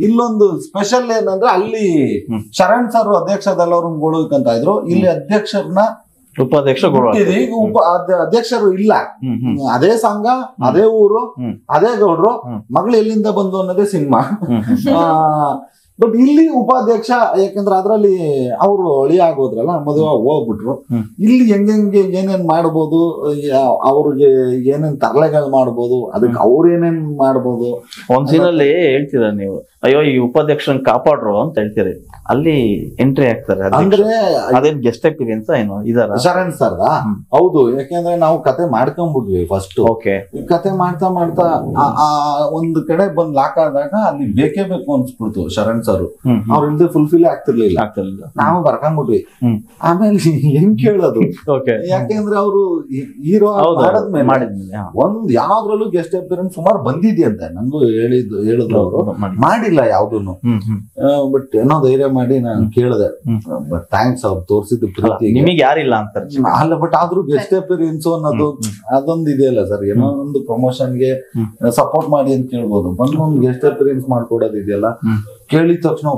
ಇಲ್ಲೊಂದು ಸ್ಪೆಷಲ್ ಏನಂದ್ರೆ ಅಲ್ಲಿ ಶರಣ್ ಸರ್ ಅಧ್ಯಕ್ಷದಲ್ಲಿ ಅವ್ರನ್ನ ಗೋಳಕಂತ ಇದ್ರು. ಇಲ್ಲಿ ಅಧ್ಯಕ್ಷರನ್ನ ಅಧ್ಯಕ್ಷರು ಇಲ್ಲ. ಅದೇ ಸಂಘ, ಅದೇ ಊರು, ಅದೇ ಗೌಡ್ರು, ಮಗಳು ಎಲ್ಲಿಂದ ಬಂದು ಅನ್ನೋದೇ ಸಿನಿಮಾ. ಬಟ್ ಇಲ್ಲಿ ಉಪಾಧ್ಯಕ್ಷ, ಯಾಕಂದ್ರೆ ಅದ್ರಲ್ಲಿ ಅವರು ಅಳಿ ಆಗೋದ್ರಲ್ಲ, ಮದುವೆ ಹೋಗ್ಬಿಟ್ರು. ಇಲ್ಲಿ ಹೆಂಗೆ ಏನೇನ್ ಮಾಡ್ಬೋದು, ಅವ್ರಿಗೆ ಏನೇನ್ ತರಲೆಗಳು ಮಾಡ್ಬೋದು, ಅದಕ್ಕೆ ಅವ್ರ ಏನೇನ್ ಮಾಡ್ಬೋದು. ಒಂದ್ ಸೀನಲ್ಲಿ ಹೇಳ್ತೀರ ನೀವು, ಅಯ್ಯೋ ಈ ಉಪಾಧ್ಯಕ್ಷರನ್ನ ಕಾಪಾಡ್ರು ಅಂತ ಹೇಳ್ತೀರಿ. ಅಲ್ಲಿ ಎಂಟ್ರಿ ಆಗ್ತಾರೆ. ಅಂದ್ರೆ ಅದೇನ್ ಗೆಸ್ಟ್ ಎಕ್ಸ್ಪೀರಿಯನ್ಸ್ ಏನೋ ಇದಾರ ಶರಣ್ ಸರ್? ಹೌದು, ಯಾಕೆಂದ್ರೆ ನಾವು ಕತೆ ಮಾಡ್ಕೊಂಡ್ಬಿಟ್ವಿ ಫಸ್ಟ್. ಕತೆ ಮಾಡ್ತಾ ಮಾಡ್ತಾ ಒಂದ್ ಕಡೆ ಬಂದ್ ಲಾಕ್ ಆದಾಗ ಅಲ್ಲಿ ಬೇಕೇ ಬೇಕು ಅನ್ಸ್ಬಿಡ್ತು ಶರಣ್ ಫ್ರೆಂಡ್ಸ್ ಅವರು, ಅವ್ರ ಇಲ್ದೆ ಫುಲ್ಫಿಲ್ ಆಗ್ತಿರ್ಲಿಲ್ಲ. ನಾವು ಬರ್ಕೊಂಡ್ಬಿಟ್ವಿ. ಆಮೇಲೆ ಹೆಂಗ್ ಕೇಳೋದು, ಯಾಕೆಂದ್ರೆ ಅವರು ಹೀರೋ ಮಾಡಿದ್ಮೇಲೆ ಒಂದ್ ಯಾವ್ದ್ರಲ್ಲೂ ಗೆಸ್ಟ್ ಅಪಿಯರೆನ್ಸ್ ಸುಮಾರು ಬಂದಿದ್ಯಂತೆ. ನಂಗೂ ಹೇಳಿದ್ರು ಅವರು, ಮಾಡಿಲ್ಲ ಯಾವ್ದನ್ನು. ಬಟ್ ಏನೋ ಧೈರ್ಯ ಮಾಡಿ ನಾನು ಕೇಳಿದೆ. ಬಟ್ ಥ್ಯಾಂಕ್ಸ್, ಅವ್ರು ತೋರಿಸಿದ ಪ್ರೀತಿ ನಿಮಗೆ ಯಾರಿಲ್ಲ ಅಂತ ಅಲ್ಲ. ಬಟ್ ಆದ್ರೂ ಗೆಸ್ಟ್ ಅಪಿಯರೆನ್ಸ್ ಅನ್ನೋದು ಅದೊಂದು ಇದೆಯಲ್ಲ ಸರ್, ಏನೋ ಒಂದು ಪ್ರಮೋಷನ್ಗೆ ಸಪೋರ್ಟ್ ಮಾಡಿ ಅಂತ ಕೇಳ್ಬೋದು. ಬಂದು ಒಂದು ಗೆಸ್ಟ್ ಅಪಿಯರೆನ್ಸ್ ಮಾಡ್ಕೊಡೋದು ಇದೆಯಲ್ಲ, ಕೇಳಿದ ತಕ್ಷಣ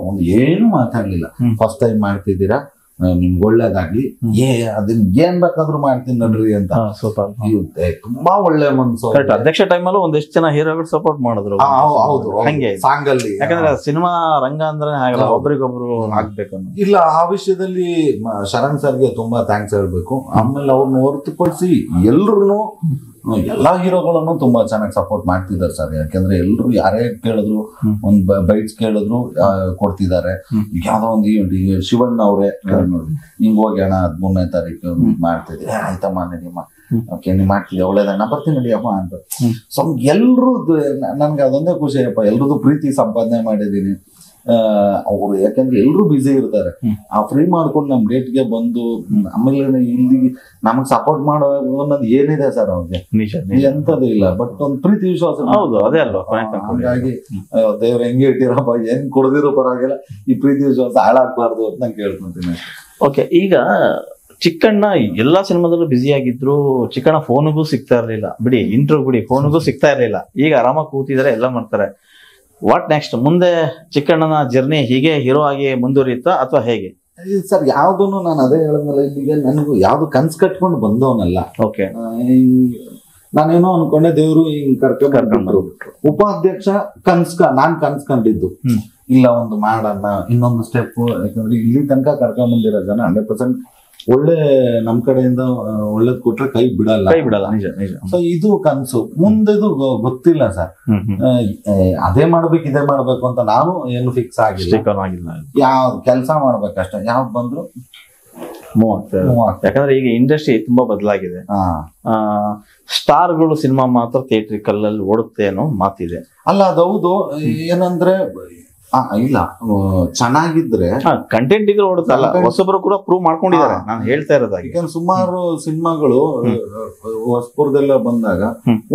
ಏನು ಮಾತಾಡ್ಲಿಲ್ಲ. ಫಸ್ಟ್ ಟೈಮ್ ಮಾಡ್ತಿದ್ದೀರಾ, ನಿಮ್ಗೆ ಒಳ್ಳೇದಾಗ್ಲಿ, ಅದನ್ನ ಏನ್ ಬೇಕಾದ್ರೂ ಮಾಡ್ತೀನಿ ನೋಡ್ರಿ ಅಂತ ತುಂಬಾ ಒಳ್ಳೆ ಮನ್ಸು. ಅಧ್ಯಕ್ಷ ಟೈಮಲ್ಲೂ ಒಂದಿಷ್ಟು ಜನ ಹೀರೋಗಳು ಸಪೋರ್ಟ್ ಮಾಡಿದ್ರು. ಹೌದು, ಹಂಗೆ ಸಾಂಗ್ ಅಲ್ಲಿ. ಯಾಕಂದ್ರೆ ಸಿನಿಮಾ ರಂಗ ಅಂದ್ರೆ ಒಬ್ರಿಗೊಬ್ರು ಆಗ್ಬೇಕು. ಇಲ್ಲ, ಆ ವಿಷಯದಲ್ಲಿ ಶರಣ್ ಸರ್ಗೆ ತುಂಬಾ ಥ್ಯಾಂಕ್ಸ್ ಹೇಳ್ಬೇಕು. ಆಮೇಲೆ ಅವ್ರನ್ನ ಹೊರತುಪಡಿಸಿ ಎಲ್ರು ಎಲ್ಲಾ ಹೀರೋಗಳನ್ನು ತುಂಬಾ ಚೆನ್ನಾಗಿ ಸಪೋರ್ಟ್ ಮಾಡ್ತಿದ್ದಾರೆ ಸರ್. ಯಾಕಂದ್ರೆ ಎಲ್ರು ಯಾರೇ ಕೇಳಿದ್ರು, ಒಂದ್ ಬೈಟ್ಸ್ ಕೇಳಿದ್ರು ಕೊಡ್ತಿದ್ದಾರೆ. ಯಾವ್ದೋ ಒಂದು ಈವೆಂಟ್ ಶಿವಣ್ಣ ಅವ್ರೆ ಹಿಂಗ್ ಹೋಗಿ ಅಣ್ಣ 13ನೇ ತಾರೀಕು ಮಾಡ್ತಿದ್ದೆ, ಆಯ್ತಮ್ಮ ನಡಿಯಮ್ಮ, ಓಕೆ ನೀವ್ ಮಾಡ್ತಿದ್ದೆ ಒಳ್ಳೇದಣ್ಣ, ಬರ್ತೀನಿ ನಡಿಯಮ್ಮ ಅಂತ. ಸೊ ಎಲ್ರು ನನ್ಗೆ ಅದೊಂದೇ ಖುಷಿ ಅಪ್ಪ, ಎಲ್ರದ್ದು ಪ್ರೀತಿ ಸಂಪಾದನೆ ಮಾಡಿದೀನಿ. ಅವ್ರು ಯಾಕಂದ್ರೆ ಎಲ್ರು ಬ್ಯುಸಿ ಇರ್ತಾರೆ, ಆ ಫ್ರೀ ಮಾಡ್ಕೊಂಡು ನಮ್ ಡೇಟ್ಗೆ ಬಂದು ಆಮೇಲೆ ಇಲ್ಲಿ ನಮಗ್ ಸಪೋರ್ಟ್ ಮಾಡೋ ಅನ್ನೋದು ಏನಿದೆ ಸರ್ ಅವ್ರಿಗೆ, ಎಂತದು ಇಲ್ಲ. ಬಟ್ ಒಂದ್ ಪ್ರೀತಿ ವಿಶ್ವಾಸ. ಹೌದು, ಅದೇ ಅಲ್ವಾ. ಹಂಗಾಗಿ ದೇವ್ರ ಹೆಂಗೆ ಇಟ್ಟಿರಪ್ಪ, ಹೆಂಗ್ ಕೊಡದಿರೋ ಪರವಾಗಿಲ್ಲ, ಈ ಪ್ರೀತಿ ವಿಶ್ವಾಸ ಹಾಳಾಗ್ಬಾರ್ದು ಅಂತ ನಾನು ಕೇಳ್ಕೊಂತೀನಿ. ಓಕೆ, ಈಗ ಚಿಕ್ಕಣ್ಣ ಎಲ್ಲಾ ಸಿನಿಮಾದಲ್ಲೂ ಬ್ಯುಸಿ ಆಗಿದ್ರು. ಚಿಕ್ಕಣ್ಣ ಫೋನ್ಗೂ ಸಿಗ್ತಾ ಇರ್ಲಿಲ್ಲ, ಬಿಡಿ ಇಂಟರ್ವ್ಯೂ ಬಿಡಿ, ಫೋನ್ಗೂ ಸಿಗ್ತಾ ಇರ್ಲಿಲ್ಲ. ಈಗ ಆರಾಮಾಗಿ ಕೂತಿದ್ದಾರೆ, ಎಲ್ಲ ಮಾಡ್ತಾರೆ. What next? ಮುಂದೆ ಚಿಕ್ಕಣ್ಣನ ಜರ್ನಿ ಹೀಗೆ ಹೀರೋ ಆಗಿ ಮುಂದುವರಿಯುತ್ತಾ ಅಥವಾ ಹೇಗೆ ಸರ್? ಯಾವ್ದನ್ನು ನಾನು ಅದೇ ಹೇಳಿದ್ನಲ್ಲ, ಇಲ್ಲಿಗೆ ನನಗೂ ಯಾವ್ದು ಕನ್ಸ್ ಕಟ್ಕೊಂಡು ಬಂದವನಲ್ಲ. ಓಕೆ, ನಾನೇನೋ ಅನ್ಕೊಂಡೆ, ದೇವ್ರು ಹಿಂಗ್ ಕರ್ಕೊಂಡ್ರು. ಉಪಾಧ್ಯಕ್ಷ ನಾನ್ ಕನ್ಸ್ಕೊಂಡಿದ್ದು ಇಲ್ಲ, ಒಂದು ಮಾಡೋಣ, ಇನ್ನೊಂದು ಸ್ಟೆಪ್. ಯಾಕಂದ್ರೆ ಇಲ್ಲಿ ತನಕ ಕರ್ಕೊಂಡ್ ಬಂದಿರೋ ಜನ 100% ಒಳ್ಳೆ ನಮ್ ಕಡೆಯಿಂದ ಒಳ್ಳೇದ್ ಕೊಟ್ರೆ ಕೈ ಬಿಡಲ್ಲ. ಸೊ ಇದು ಕನ್ಸು. ಮುಂದೆದು ಗೊತ್ತಿಲ್ಲ ಸರ್, ಅದೇ ಮಾಡ್ಬೇಕು ಇದೇ ಮಾಡ್ಬೇಕು ಅಂತ ನಾನು ಏನು ಫಿಕ್ಸ್ ಆಗಿಲ್ಲ. ಯಾವ್ದು ಕೆಲಸ ಮಾಡ್ಬೇಕಷ್ಟೇ, ಯಾವ್ದು ಬಂದ್ರು ಯಾಕಂದ್ರೆ ಈಗ ಇಂಡಸ್ಟ್ರಿ ತುಂಬಾ ಬದಲಾಗಿದೆ. ಸ್ಟಾರ್ಗಳು ಸಿನಿಮಾ ಮಾತ್ರ ಥಿಯೇಟ್ರಿಕಲ್ ಅಲ್ಲಿ ಓಡುತ್ತೆ ಅನ್ನೋ ಮಾತಿದೆ. ಅಲ್ಲ, ಅದೌದು. ಏನಂದ್ರೆ ಇಲ್ಲ, ಚೆನ್ನಾಗಿದ್ರೆ ಕಂಟೆಂಟ್ ಇದ್ರೆ ಓಡುತ್ತಲ್ಲ. ಹೊಸಬ್ರು ಕೂಡ ಪ್ರೂವ್ ಮಾಡ್ಕೊಂಡಿದ್ದಾರೆ. ನಾನು ಹೇಳ್ತಾ ಇರೋದಾಗಿ ಸುಮಾರು ಸಿನಿಮಾಗಳು ಹೊಸಪುರದೆಲ್ಲ ಬಂದಾಗ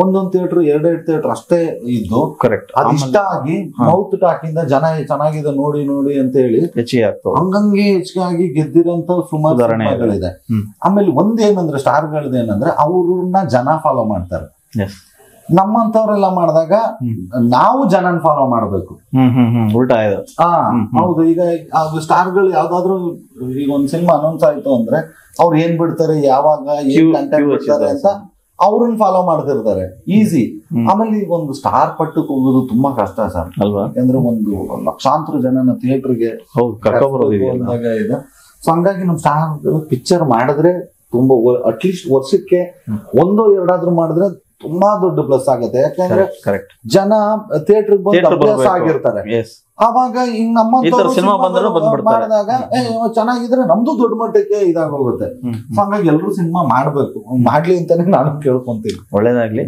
ಒಂದೊಂದ್ ಥಿಯೇಟರ್ 2 ಥಿಯೇಟರ್ ಅಷ್ಟೇ ಇದ್ದು, ಕರೆಕ್ಟ್, ಅದಿಷ್ಟ ಆಗಿ ಮೌತ್ ಟಾಕಿಂದ ಜನ ಚೆನ್ನಾಗಿದೆ ನೋಡಿ ನೋಡಿ ಅಂತ ಹೇಳಿ ಹೆಚ್ಚಿಗೆ ಆಗ್ತವೆ. ಹಂಗಂಗೆ ಹೆಚ್ಚಿಗೆ ಆಗಿ ಗೆದ್ದಿರೋಂತ ಸುಮಾರು ಉದಾಹರಣೆಗಳಿದೆ. ಆಮೇಲೆ ಒಂದೇನಂದ್ರೆ ಸ್ಟಾರ್ಗಳದೇನಂದ್ರೆ ಅವ್ರನ್ನ ಜನ ಫಾಲೋ ಮಾಡ್ತಾರೆ. ನಮ್ಮಂತವ್ರೆಲ್ಲ ಮಾಡಿದಾಗ ನಾವು ಜನನ್ ಫಾಲೋ ಮಾಡ್ಬೇಕು. ಉಲ್ಟಾ ಇದೆ. ಹೌದು. ಈಗ ಸ್ಟಾರ್ಗಳು ಯಾವ್ದಾದ್ರು ಈಗ ಒಂದ್ ಸಿನಿಮಾ ಅನೌನ್ಸ್ ಆಯ್ತು ಅಂದ್ರೆ ಅವ್ರು ಏನ್ ಬಿಡ್ತಾರೆ, ಯಾವಾಗ ಏನ್ ಕಂಟೆಂಟ್ ಬಿಡ್ತಾರೆ ಅಂತ ಅವ್ರನ್ನ ಫಾಲೋ ಮಾಡ್ತಿರ್ತಾರೆ. ಈಸಿ. ಆಮೇಲೆ ಈಗ ಒಂದು ಸ್ಟಾರ್ ಪಟ್ಟಕ್ಕೆ ಹೋಗೋದು ತುಂಬಾ ಕಷ್ಟ ಸರ್ ಅಲ್ವಾ? ಯಾಕಂದ್ರೆ ಒಂದು ಲಕ್ಷಾಂತರ ಜನನ ಥಿಯೇಟರ್ಗೆ ಹೋದಾಗ ಇದೆ. ಸೊ ಹಂಗಾಗಿ ನಮ್ ಸ್ಟಾರ್ ಪಿಕ್ಚರ್ ಮಾಡಿದ್ರೆ ತುಂಬಾ ಅಟ್ಲೀಸ್ಟ್ ವರ್ಷಕ್ಕೆ 1-2 ಮಾಡಿದ್ರೆ ತುಂಬಾ ದೊಡ್ಡ ಪ್ಲಸ್ ಆಗುತ್ತೆ. ಯಾಕಂದ್ರೆ ಜನ ಥಿಯೇಟರ್ಗೆ ಬಂದು ಅಭ್ಯಾಸ ಆಗಿರ್ತಾರೆ. ಅವಾಗ ಹಿಂಗ್ ನಮ್ಮ ಮಾಡಿದಾಗ ಚೆನ್ನಾಗಿದ್ರೆ ನಮ್ದು ದೊಡ್ಡ ಮಟ್ಟಕ್ಕೆ ಇದಾಗೋಗುತ್ತೆ. ಹಂಗಾಗಿ ಎಲ್ರು ಸಿನಿಮಾ ಮಾಡ್ಬೇಕು, ಮಾಡ್ಲಿ ಅಂತಾನೆ ನಾನು ಕೇಳ್ಕೊಂತೀನಿ. ಒಳ್ಳೇದಾಗ್ಲಿ.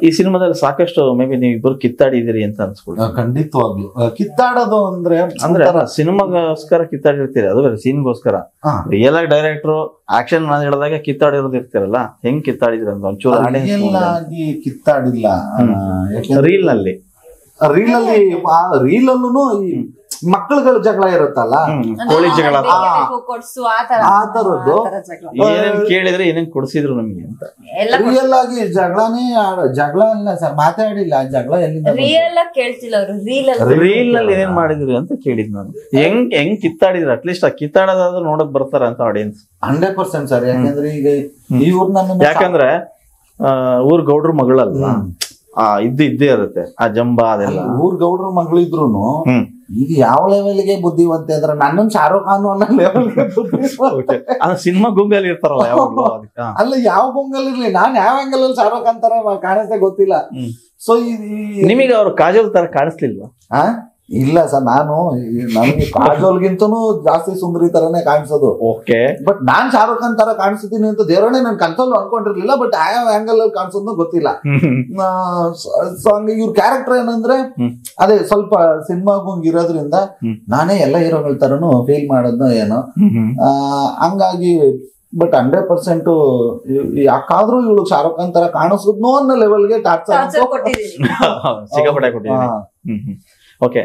ಈ ಸಿನಿಮಾದಲ್ಲಿ ಸಾಕಷ್ಟು ಮೇ ಬಿ ನೀವು ಇಬ್ಬರು ಕಿತ್ತಾಡಿದಿರಿ ಅಂತ ಅನ್ಸ್ಕೊಳ್ತೀನಿ. ಖಂಡಿತವಾಗ್ಲು ಕಿತ್ತಾಡೋದು ಅಂದ್ರೆ ಸಿನಿಮಾಗೋಸ್ಕರ ಕಿತ್ತಾಡಿರ್ತೀರಿ, ಅದು ಬೇರೆ ಸೀನ್ಗೋಸ್ಕರ. ರಿಯಲ್ ಆಗಿ ಡೈರೆಕ್ಟರ್ ಆಕ್ಷನ್ ನಾನು ಹೇಳಿದಾಗ ಕಿತ್ತಾಡಿರೋದು ಇರ್ತೀರಲ್ಲ, ಹೆಂಗ್ ಕಿತ್ತಾಡಿದ್ರಿ ಅಂತ ಒಂಚೂರು ಕಿತ್ತಾಡಿಲ್ಲ. ರೀಲ್ ಅಲ್ಲೂ ಮಕ್ಕಳುಗಳ ಜಗಳ ಇರುತ್ತಲ್ಲ, ಕೋಳಿ ಜಗಳ, ಆ ತರದ್ದು ಏನೇನ್ ಕೇಳಿದ್ರೆ ಏನೇನ್ ಕೊಡ್ಸಿದ್ರು ನಮ್ಗೆ ಅಂತ. ರಿಯಲ್ ಆಗಿ ಜಗಳ ಅಲ್ಲ ಸರ್, ಮಾತಾಡಿಲ್ಲ. ಜಗಳ ಎಲ್ಲಿಂದ ರೀಲ್ ನಲ್ಲಿ ಏನೇನ್ ಮಾಡಿದ್ರಿ ಅಂತ ಕೇಳಿದ್ ನಾನು. ಹೆಂಗ್ ಕಿತ್ತಾಡಿದ್ರಿ? ಅಟ್ಲೀಸ್ಟ್ ಆ ಕಿತ್ತಾಡೋದಾದ್ರೂ ನೋಡಕ್ ಬರ್ತಾರ ಅಂತ ಆಡಿಯನ್ಸ್. 100% ಸರ್. ಯಾಕಂದ್ರೆ ಈಗ ಯಾಕಂದ್ರೆ ಊರ್ ಗೌಡ್ರ ಮಗಳಲ್ಲ, ಇದ್ದೇ ಇರುತ್ತೆ ಆ ಜಂಬ ಅದೆಲ್ಲ. ಊರ್ ಗೌಡ್ರ ಮಗಳಿದ್ರು ಈಗ ಯಾವ ಲೆವೆಲ್ಗೆ ಬುದ್ಧಿವಂತೆ ಅಂದ್ರೆ ನನ್ನೊಂದು ಶಾರುಖ್ ಖಾನ್ ಅನ್ನೋ ಲೆವೆಲ್ಗೆ ಸಿನಿಮಾ ಗುಂಗಲ್ಲಿ ಇರ್ತಾರಲ್ಲ ಯಾವಾಗ್ಲೂ. ಅಲ್ಲ, ಯಾವ ಗುಂಗಲ್ ಇರ್ಲಿ, ನಾನ್ ಯಾವ ಆಂಗಲ್ ಅಲ್ಲಿ ಶಾರುಖ್ ಖಾನ್ ತರ ಕಾಣಿಸ್ತಾ ಗೊತ್ತಿಲ್ಲ. ಸೊ ನಿಮಗೆ ಅವ್ರು ಕಾಜಲ್ ತರ ಕಾಣಿಸ್ಲಿಲ್ವಾ? ಇಲ್ಲ ಸರ್, ನನಗೆ ಕಾಜೋಲ್ಗಿಂತನೂ ಜಾಸ್ತಿ ಸುಂದರಿ ತರನೇ ಕಾಣಿಸೋದು. ಓಕೆ, ಬಟ್ ನಾನ್ ಶಾರುಖ್ ಖಾನ್ ತರ ಕಾಣಿಸ್ತೀನಿ ಅಂತ ದೇವರನ್ನೇ ನನ್ ಕನ್ಸಲ್ಲೂ ಅನ್ಕೊಂಡಿರ್ಲಿಲ್ಲ. ಬಟ್ ಯಾವ ಆಂಗಲ್ ಅಲ್ಲಿ ಕಾಣಿಸೋದು ಗೊತ್ತಿಲ್ಲ. ಸೊ ಹಂಗಾಗಿ ಇವ್ರ ಕ್ಯಾರೆಕ್ಟರ್ ಏನಂದ್ರೆ ಅದೇ ಸ್ವಲ್ಪ ಸಿನಿಮಾಗೂ ಇರೋದ್ರಿಂದ ನಾನೇ ಎಲ್ಲ ಹೀರೋಗಳ ತರನು ಫೀಲ್ ಮಾಡೋದ್ನ ಏನೋ ಹಂಗಾಗಿ. ಬಟ್ 100% ಯಾಕಾದ್ರೂ ಇವಳು ಶಾರುಖ್ ಖಾನ್ ತರ ಕಾಣಿಸೋದ್ನೋ ಅನ್ನೋ ಲೆವೆಲ್ಗೆ ಸಿಕ್ಕಾಪಟ್ಟೆ ಕೊಟ್ಟಿದ್ದೀನಿ. ಓಕೆ,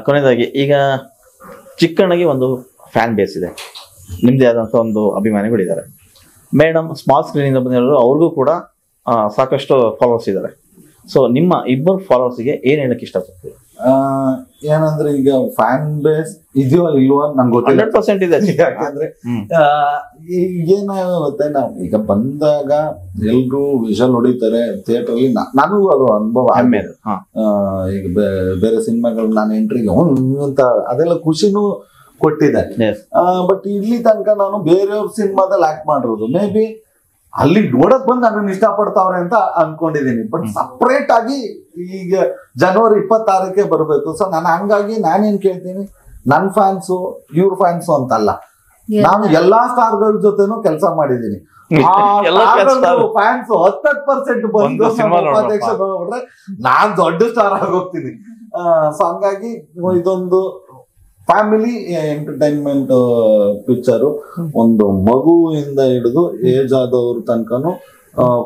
ಕೊನೆಯದಾಗಿ ಈಗ ಚಿಕ್ಕಣ್ಣಗೆ ಒಂದು ಫ್ಯಾನ್ ಬೇಸ್ ಇದೆ, ನಿಮ್ದೇ ಆದಂತ ಒಂದು ಅಭಿಮಾನಿಗಳಿದ್ದಾರೆ. ಮೇಡಮ್ ಸ್ಮಾಲ್ ಸ್ಕ್ರೀನ್ ಇಂದ ಬಂದಿರೋರು, ಅವ್ರಿಗೂ ಕೂಡ ಸಾಕಷ್ಟು ಫಾಲೋವರ್ಸ್ ಇದ್ದಾರೆ. ಸೊ ನಿಮ್ಮ ಇಬ್ಬರು ಫಾಲೋವರ್ಸ್ಗೆ ಏನ್ ಹೇಳಕ್ ಇಷ್ಟಪಡ್ತೀವಿ? ಏನಂದ್ರೆ ಈಗ ಫ್ಯಾನ್ ಬೇಸ್ ಇದೆಯೋ ಇಲ್ವೋ ನಂಗೆ ಗೊತ್ತಿಲ್ಲ. 100% ಇದೆ. ಯಾಕಂದ್ರೆ ಏನಾಗುತ್ತೆ, ನಾವು ಈಗ ಬಂದಾಗ ಎಲ್ರು ವಿಷಲ್ ಹೊಡಿತಾರೆ ಥಿಯೇಟರ್ ಅಲ್ಲಿ. ನನಗೂ ಅದು ಅನುಭವ ಆದ್ಮೇಲೆ ಈಗ ಬೇರೆ ಸಿನಿಮಾಗಳು ನಾನು ಎಂಟ್ರಿಗೆ ಅಂತ ಅದೆಲ್ಲ ಖುಷಿನೂ ಕೊಟ್ಟಿದೆ. ಬಟ್ ಇಲ್ಲಿ ತನಕ ನಾನು ಬೇರೆಯವ್ರ ಸಿನಿಮಾದಲ್ಲಿ ಆಕ್ಟ್ ಮಾಡಿರೋದು ಮೇ ಬಿ ಅಲ್ಲಿ ನೋಡಕ್ ಬಂದು ನನ್ನನ್ನು ಇಷ್ಟಪಡ್ತಾವ್ರೆ ಅಂತ ಅನ್ಕೊಂಡಿದೀನಿ. ಬಟ್ ಸಪ್ರೇಟ್ ಆಗಿ ಈಗ ಜನವರಿ 26ಕ್ಕೆ ಬರ್ಬೇಕು. ಸೊ ನಾನು ಹಂಗಾಗಿ ನಾನೇನ್ ಕೇಳ್ತೀನಿ, ನನ್ ಫ್ಯಾನ್ಸು ಇವ್ರ ಫ್ಯಾನ್ಸು ಅಂತಲ್ಲ, ನಾನು ಎಲ್ಲಾ ಸ್ಟಾರ್ಗಳ ಜೊತೆನೂ ಕೆಲಸ ಮಾಡಿದೀನಿ. ಫ್ಯಾನ್ಸ್ 10% ಬಂದು ಉಪಾಧ್ಯಕ್ಷ ನೋಡ್ಬಿಟ್ರೆ ನಾನ್ ದೊಡ್ಡ ಸ್ಟಾರ್ ಆಗೋಗ್ತೀನಿ. ಸೊ ಹಂಗಾಗಿ ಇದೊಂದು ಫ್ಯಾಮಿಲಿ ಎಂಟರ್ಟೈನ್ಮೆಂಟ್ ಪಿಕ್ಚರು. ಒಂದು ಮಗುವಿಂದ ಹಿಡಿದು ಏಜ್ ಆದವ್ರ ತನಕನು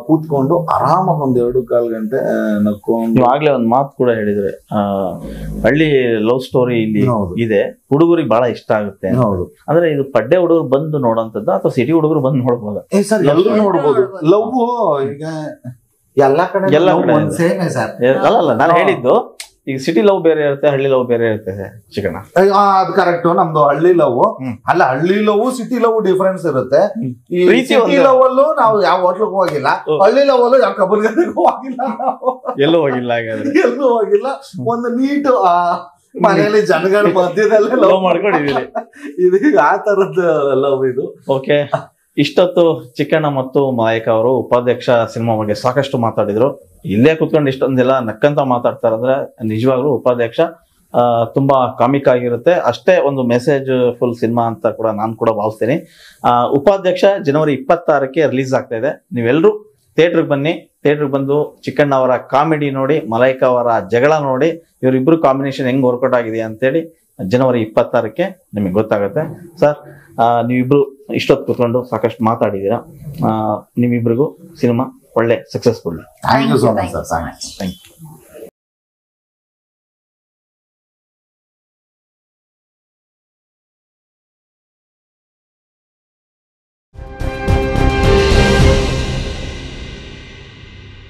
ಕೂತ್ಕೊಂಡು ಆರಾಮಾಗಿ 1-2 ಗಂಟೆ ನಕ್ಕೊಂಡು. ಆಗ್ಲೇ ಒಂದ್ ಮಾತು ಕೂಡ ಹೇಳಿದ್ರೆ, ಹಳ್ಳಿ ಲವ್ ಸ್ಟೋರಿ ಇಲ್ಲಿ ಇದೆ, ಹುಡುಗರಿಗೆ ಬಹಳ ಇಷ್ಟ ಆಗುತ್ತೆ. ಅಂದ್ರೆ ಇದು ಪಡ್ಡೆ ಹುಡುಗರು ಬಂದು ನೋಡೋಂಥದ್ದು ಅಥವಾ ಸಿಟಿ ಹುಡುಗರು ಬಂದು ನೋಡ್ಬೋದ? ಸರ್ ಎಲ್ಲರೂ ನೋಡ್ಬೋದು. ಲವ್ ಈಗ ಎಲ್ಲಾ ಕಡೆ ಸೇಮೇ ಸರ್. ಅಲ್ಲ, ನಾನು ಹೇಳಿದ್ದು ಈಗ ಸಿಟಿ ಲವ್ ಬೇರೆ ಇರುತ್ತೆ, ಹಳ್ಳಿ ಲವ್ ಬೇರೆ ಇರುತ್ತೆ ಚಿಕಣ್ಣ. ಅದು ಕರೆಕ್ಟ್. ನಮ್ದು ಹಳ್ಳಿ ಲವ್ ಅಲ್ಲ, ಹಳ್ಳಿ ಲವ್ ಸಿಟಿ ಲವ್ ಡಿಫರೆನ್ಸ್ ಇರುತ್ತೆ. ಈ ಸಿಟಿ ಲವ್ ಅಲ್ಲೂ ನಾವು ಯಾವ ಹೋಟ್ಲಿಗೆ ಹೋಗಿಲ್ಲ, ಹಳ್ಳಿ ಲವ್ ಅಲ್ಲೂ ಯಾವ ಕಬರ್ಗರಿಗೂ ಹೋಗಿಲ್ಲ, ಎಲ್ಲೂ ಹೋಗಿಲ್ಲ. ಹಾಗಾದ್ರೆ ಎಲ್ಲೂ ಹೋಗಿಲ್ಲ. ಒಂದು ನೀಟ್ ಮನೆಯಲ್ಲಿ ಜನಗಳ ಮಧ್ಯದಲ್ಲೇ ಲವ್ ಮಾಡ್ಕೊಂಡಿದೀನಿ. ಇದೀಗ ಆ ತರದ್ದು ಲವ್ ಇದು. ಓಕೆ, ಇಷ್ಟೊತ್ತು ಚಿಕ್ಕಣ್ಣ ಮತ್ತು ಮಲಾಯಿಕಾ ಅವರು ಉಪಾಧ್ಯಕ್ಷ ಸಿನಿಮಾ ಬಗ್ಗೆ ಸಾಕಷ್ಟು ಮಾತಾಡಿದ್ರು. ಇಲ್ಲೇ ಕುತ್ಕೊಂಡು ಇಷ್ಟೊಂದೆಲ್ಲ ನಕ್ಕಂತ ಮಾತಾಡ್ತಾರಂದ್ರೆ ನಿಜವಾಗ್ಲೂ ಉಪಾಧ್ಯಕ್ಷ ತುಂಬಾ ಕಾಮಿಕ್ ಆಗಿರುತ್ತೆ. ಅಷ್ಟೇ ಒಂದು ಮೆಸೇಜ್ ಫುಲ್ ಸಿನಿಮಾ ಅಂತ ಕೂಡ ನಾನು ಕೂಡ ಭಾವಿಸ್ತೀನಿ. ಉಪಾಧ್ಯಕ್ಷ ಜನವರಿ 26ಕ್ಕೆ ರಿಲೀಸ್ ಆಗ್ತಾ ಇದೆ. ನೀವೆಲ್ಲರೂ ಥಿಯೇಟರ್ಗೆ ಬನ್ನಿ. ಥಿಯೇಟರ್ಗೆ ಬಂದು ಚಿಕ್ಕಣ್ಣ ಅವರ ಕಾಮಿಡಿ ನೋಡಿ, ಮಲಾಯಿಕಾ ಅವರ ಜಗಳ ನೋಡಿ, ಇವರಿಬ್ರು ಕಾಂಬಿನೇಷನ್ ಹೆಂಗ್ ವರ್ಕೌಟ್ ಆಗಿದೆ ಅಂತೇಳಿ ಜನವರಿ 26ಕ್ಕೆ ನಿಮಗೆ ಗೊತ್ತಾಗುತ್ತೆ. ಸರ್, ನೀವಿಬ್ರು ಇಷ್ಟೊತ್ತು ಕೂತ್ಕೊಂಡು ಸಾಕಷ್ಟು ಮಾತಾಡಿದ್ದೀರಾ. ನಿಮ್ಮಿಬ್ರಿಗೂ ಸಿನಿಮಾ ಒಳ್ಳೆ successful. Thank you so much sir. Thank you.